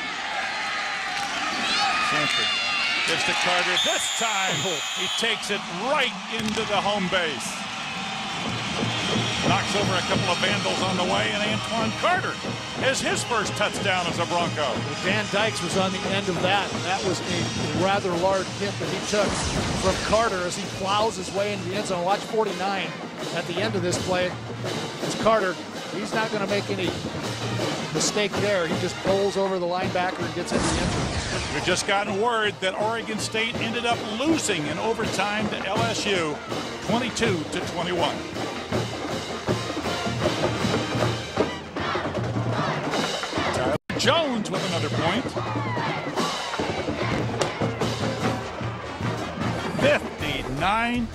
Sanford gives to Carter. This time, he takes it right into the home base. Knocks over a couple of Vandals on the way, and Antoine Carter has his first touchdown as a Bronco. Van Dykes was on the end of that. That was a rather large hit that he took from Carter as he plows his way into the end zone. Watch 49 at the end of this play. It's Carter. He's not going to make any mistake there. He just bowls over the linebacker and gets into the end zone. We've just gotten word that Oregon State ended up losing in overtime to LSU, 22-21. Jones with another point. 59-0.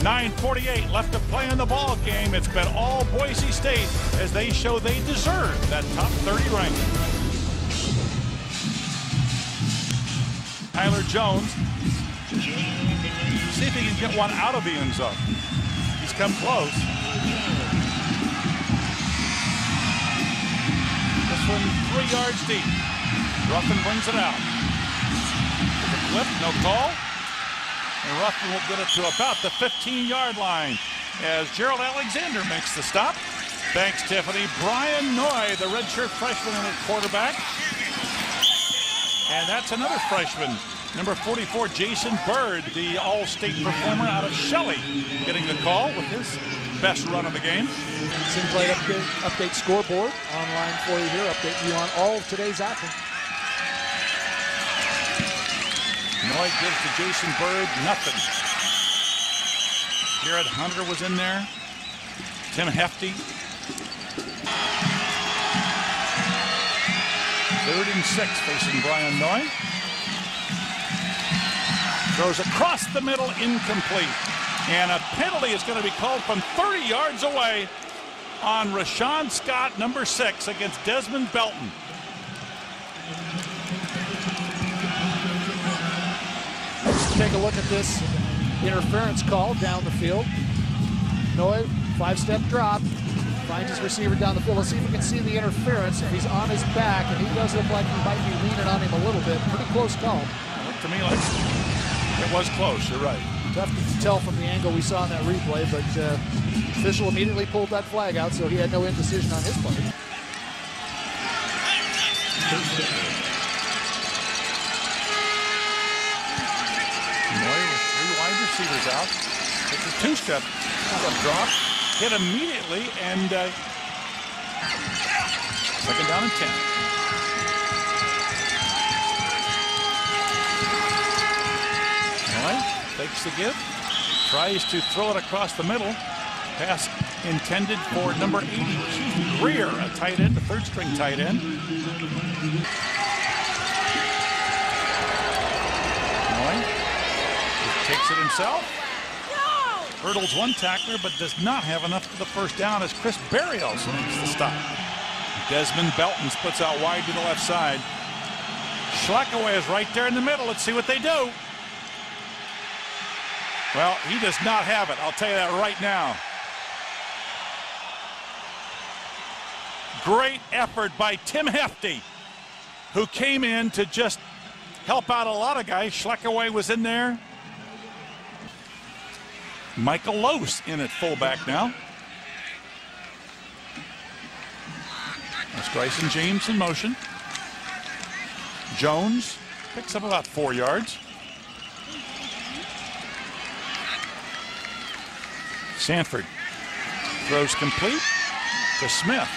9:48 left to play in the ball game. It's been all Boise State as they show they deserve that top 30 ranking. Tyler Jones. See if he can get one out of the end zone. He's come close. This one 3 yards deep. Ruffin brings it out. The flip, no call. And Ruffin will get it to about the 15-yard line as Gerald Alexander makes the stop. Thanks, Tiffany. Brian Noy, the redshirt freshman at quarterback. And that's another freshman, number 44, Jason Bird, the all-state performer out of Shelley, getting the call with his best run of the game. Sinclair update scoreboard online for you here. Update you on all of today's action. Noy gives to Jason Bird nothing. Jared Hunter was in there. Tim Hefty. 3rd and 6 facing Brian Noy. Throws across the middle, incomplete. And a penalty is going to be called from 30 yards away on Rashawn Scott, number 6, against Desmond Belton. Take a look at this interference call down the field. Noy, 5-step drop, finds his receiver down the field. Let's see if we can see the interference. If he's on his back, and he does look like he might be leaning on him a little bit. Pretty close call. It looked to me like it was close. You're right. Tough to tell from the angle we saw in that replay, but official immediately pulled that flag out, so he had no indecision on his part. Noy with 3 wide receivers out. It's a 2-step drop. Hit immediately, and 2nd down and 10. Noy takes the give, tries to throw it across the middle. Pass intended for number 80, Keith Greer, a tight end, the 3rd-string tight end. Noy takes it himself. Hurdles one tackler, but does not have enough for the 1st down as Chris Barrios makes the stop. Desmond Belton splits out wide to the left side. Schlackaway is right there in the middle. Let's see what they do. Well, he does not have it. I'll tell you that right now. Great effort by Tim Hefty, who came in to just help out a lot of guys. Schlackaway was in there. Michael Lose in at fullback now. That's Bryson James in motion. Jones Picks up about 4 yards. Sanford throws complete to Smith.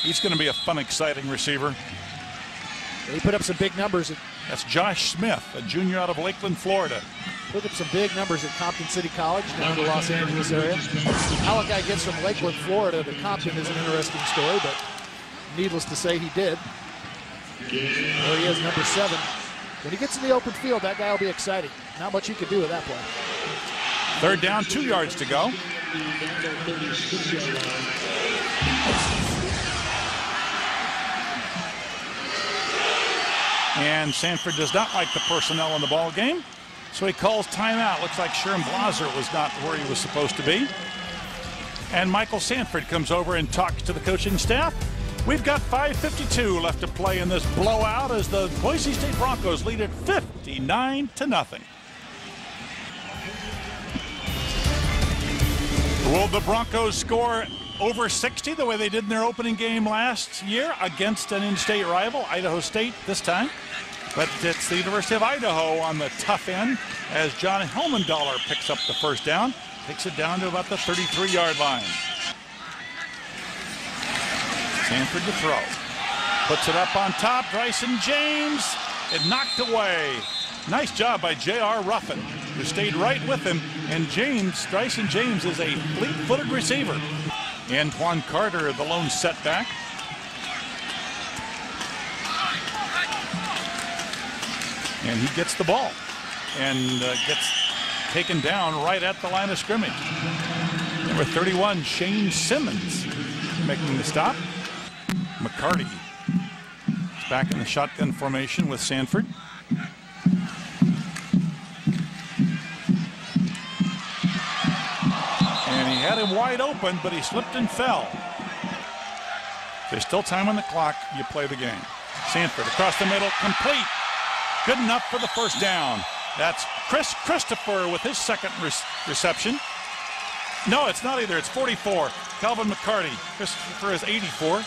He's going to be a fun, exciting receiver. He put up some big numbers. That's Josh Smith, a junior out of Lakeland, Florida. Put up some big numbers at Compton City College down in the Los Angeles area. How a guy gets from Lakeland, Florida to Compton is an interesting story, but needless to say, he did. There he is, number 7. When he gets in the open field, that guy will be exciting. Not much he could do with that play. 3rd down, 2 yards to go. And Sanford does not like the personnel in the ball game, so he calls timeout. Looks like Sherm Blaser was not where he was supposed to be. And Michael Sanford comes over and talks to the coaching staff. We've got 5:52 left to play in this blowout as the Boise State Broncos lead it 59-0. Will the Broncos score over 60 the way they did in their opening game last year against an in-state rival, Idaho State this time? But it's the University of Idaho on the tough end as John Helmendaller picks up the first down, takes it down to about the 33-yard line. Sanford to throw. Puts it up on top, Bryson James. It knocked away. Nice job by J.R. Ruffin, who stayed right with him. And Bryson James is a fleet-footed receiver. Antoine Carter, the lone setback. And he gets the ball and gets taken down right at the line of scrimmage. Number 31, Shane Simmons, making the stop. McCarty is back in the shotgun formation with Sanford. And he had him wide open, but he slipped and fell. There's still time on the clock. You play the game. Sanford across the middle, complete. Good enough for the first down. That's Chris Christopher with his second reception. No, it's not either. It's 44. Calvin McCarty. Christopher is 84.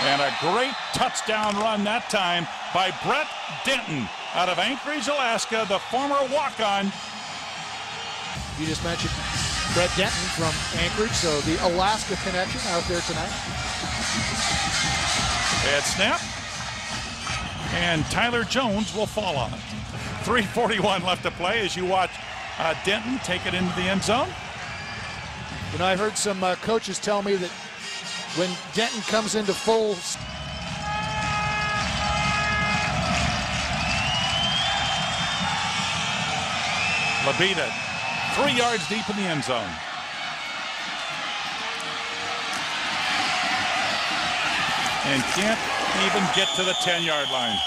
And a great touchdown run that time by Brett Denton out of Anchorage, Alaska, the former walk-on. You just mentioned Brett Denton from Anchorage, so the Alaska connection out there tonight. Bad snap. And Tyler Jones will fall on it. 3:41 left to play as you watch Denton take it into the end zone. You know, I heard some coaches tell me that when Denton comes into full Labita 3 yards deep in the end zone. And can't even get to the 10-yard line.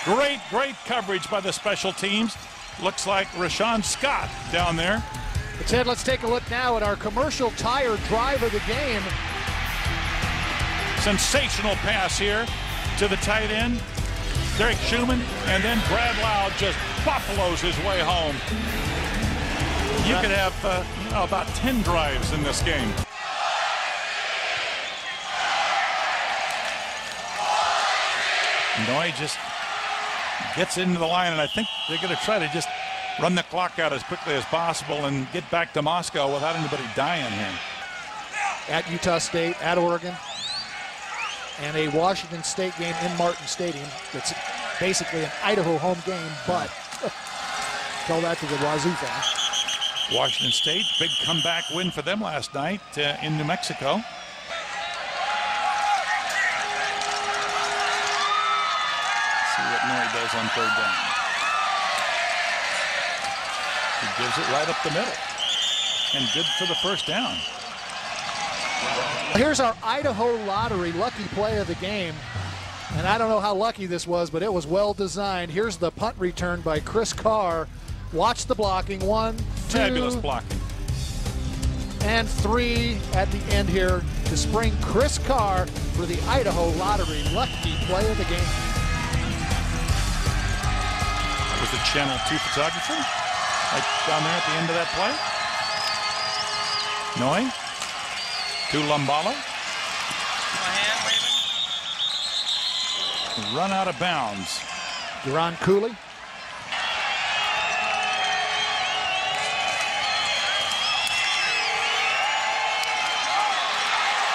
Great coverage by the special teams. Looks like Rashawn Scott down there. But Ted, let's take a look now at our commercial tire drive of the game. Sensational pass here to the tight end, Derek Schumann, and then Brad Loud just buffaloes his way home. You could have about 10 drives in this game. Noy just gets into the line, and I think they're going to try to just run the clock out as quickly as possible and get back to Moscow without anybody dying here. At Utah State, at Oregon, and a Washington State game in Martin Stadium. That's basically an Idaho home game, but tell that to the Wazoo fans. Washington State, big comeback win for them last night in New Mexico. See what Noy does on 3rd down. He gives it right up the middle. And good for the first down. Here's our Idaho Lottery lucky play of the game. And I don't know how lucky this was, but it was well designed. Here's the punt return by Chris Carr. Watch the blocking. 1, 2, Fabulous blocking. And 3 at the end here to spring Chris Carr for the Idaho Lottery lucky play of the game. That was the Channel 2 photographer right down there at the end of that play. Noy to Lumbala. Run out of bounds. Duran Cooley.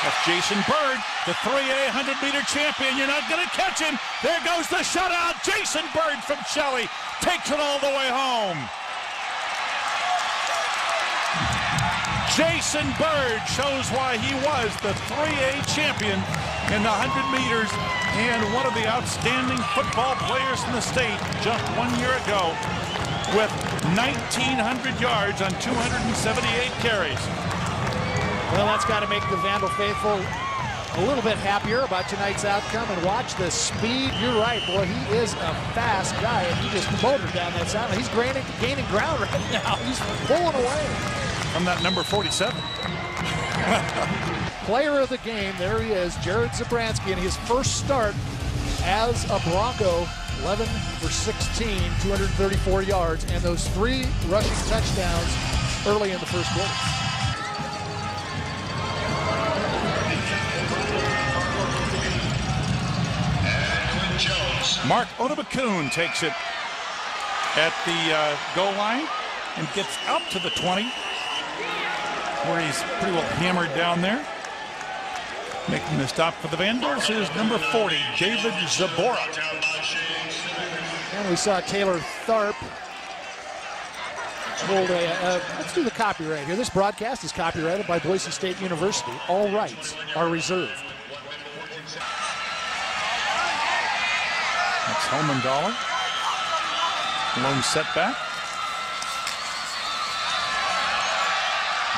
That's Jason Bird, the 3A 100-meter champion. You're not going to catch him. There goes the shutout. Jason Bird from Shelley takes it all the way home. Jason Bird shows why he was the 3A champion in the 100 meters and one of the outstanding football players in the state just 1 year ago with 1,900 yards on 278 carries. Well, that's got to make the Vandal faithful a little bit happier about tonight's outcome. And watch the speed. You're right, boy. He is a fast guy, and he just motored down that sideline. He's gaining ground right now. He's pulling away. From that number 47. Player of the game, there he is, Jared Zabransky, in his first start as a Bronco. 11 for 16, 234 yards, and those 3 rushing touchdowns early in the first quarter. Mark Odebakoon takes it at the goal line and gets out to the 20, where he's pretty well hammered down there. Making the stop for the Vandals is number 40, David Zabora. And we saw Taylor Tharp hold a, let's do the copyright here. This broadcast is copyrighted by Boise State University. All rights are reserved. That's Helmendollar. Lone setback.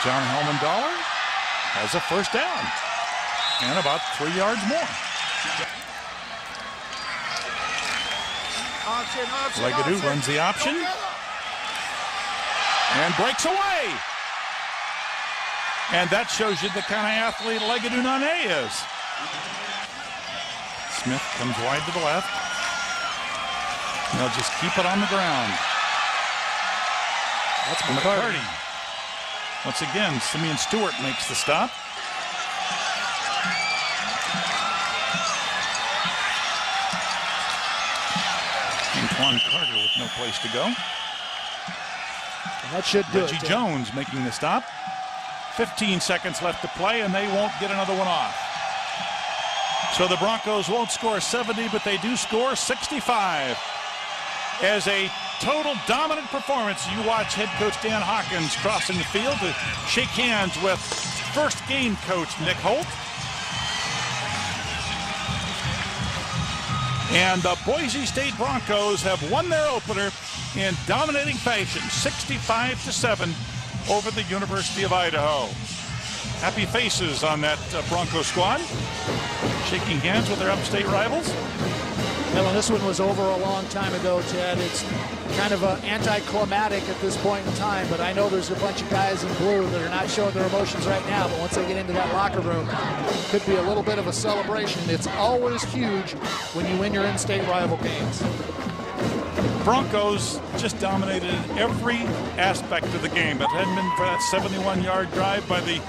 John Helmendollar has a first down and about 3 yards more. Legadoo runs the option and breaks away. And that shows you the kind of athlete Legadoo Nane is. Smith comes wide to the left. They'll just keep it on the ground. That's McCarty. Once again, Simeon Stewart makes the stop. Antoine Carter with no place to go. And that should do Reggie Jones making the stop. 15 seconds left to play, and they won't get another one off. So the Broncos won't score 70, but they do score 65. As a total dominant performance, you watch head coach Dan Hawkins crossing the field to shake hands with first game coach Nick Holt. And the Boise State Broncos have won their opener in dominating fashion, 65-7 over the University of Idaho. Happy faces on that Bronco squad, shaking hands with their upstate rivals. Well, and this one was over a long time ago, Ted. It's kind of anticlimactic at this point in time, but I know there's a bunch of guys in blue that are not showing their emotions right now, but once they get into that locker room, it could be a little bit of a celebration. It's always huge when you win your in-state rival games. Broncos just dominated every aspect of the game. If it hadn't been for that 71-yard drive by the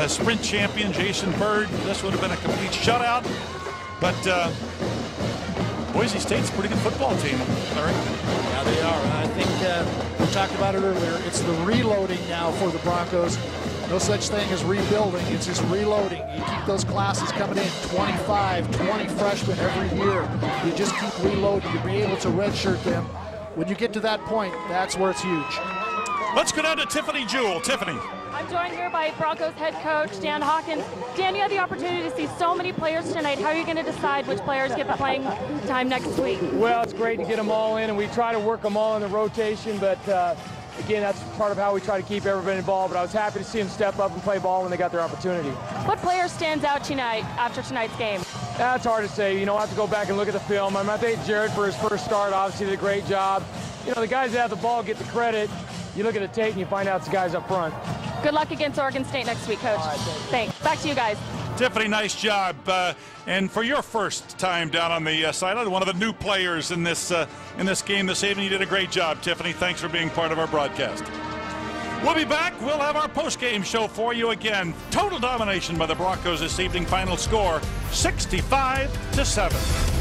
sprint champion, Jason Bird, this would have been a complete shutout. But Boise State's a pretty good football team, Larry. Yeah, they are. I think we talked about it earlier. It's the reloading now for the Broncos. No such thing as rebuilding. It's just reloading. You keep those classes coming in, 25, 20 freshmen every year. You just keep reloading. You'll be able to redshirt them. When you get to that point, that's where it's huge. Let's go down to Tiffany Jewell. Tiffany. I'm joined here by Broncos head coach Dan Hawkins. Dan, you had the opportunity to see so many players tonight. How are you going to decide which players get the playing time next week? Well, it's great to get them all in, and we try to work them all in the rotation, but again, that's part of how we try to keep everybody involved. But I was happy to see them step up and play ball when they got their opportunity. What player stands out tonight after tonight's game? That's hard to say. You know, I have to go back and look at the film. I think Jared, for his first start, obviously did a great job. You know, the guys that have the ball get the credit. You look at the tape and you find out it's the guys up front. Good luck against Oregon State next week, Coach. All right, thanks. Back to you guys. Tiffany, nice job. And for your first time down on the sideline, one of the new players in this game this evening, you did a great job, Tiffany. Thanks for being part of our broadcast. We'll be back. We'll have our post-game show for you again. Total domination by the Broncos this evening. Final score 65-7.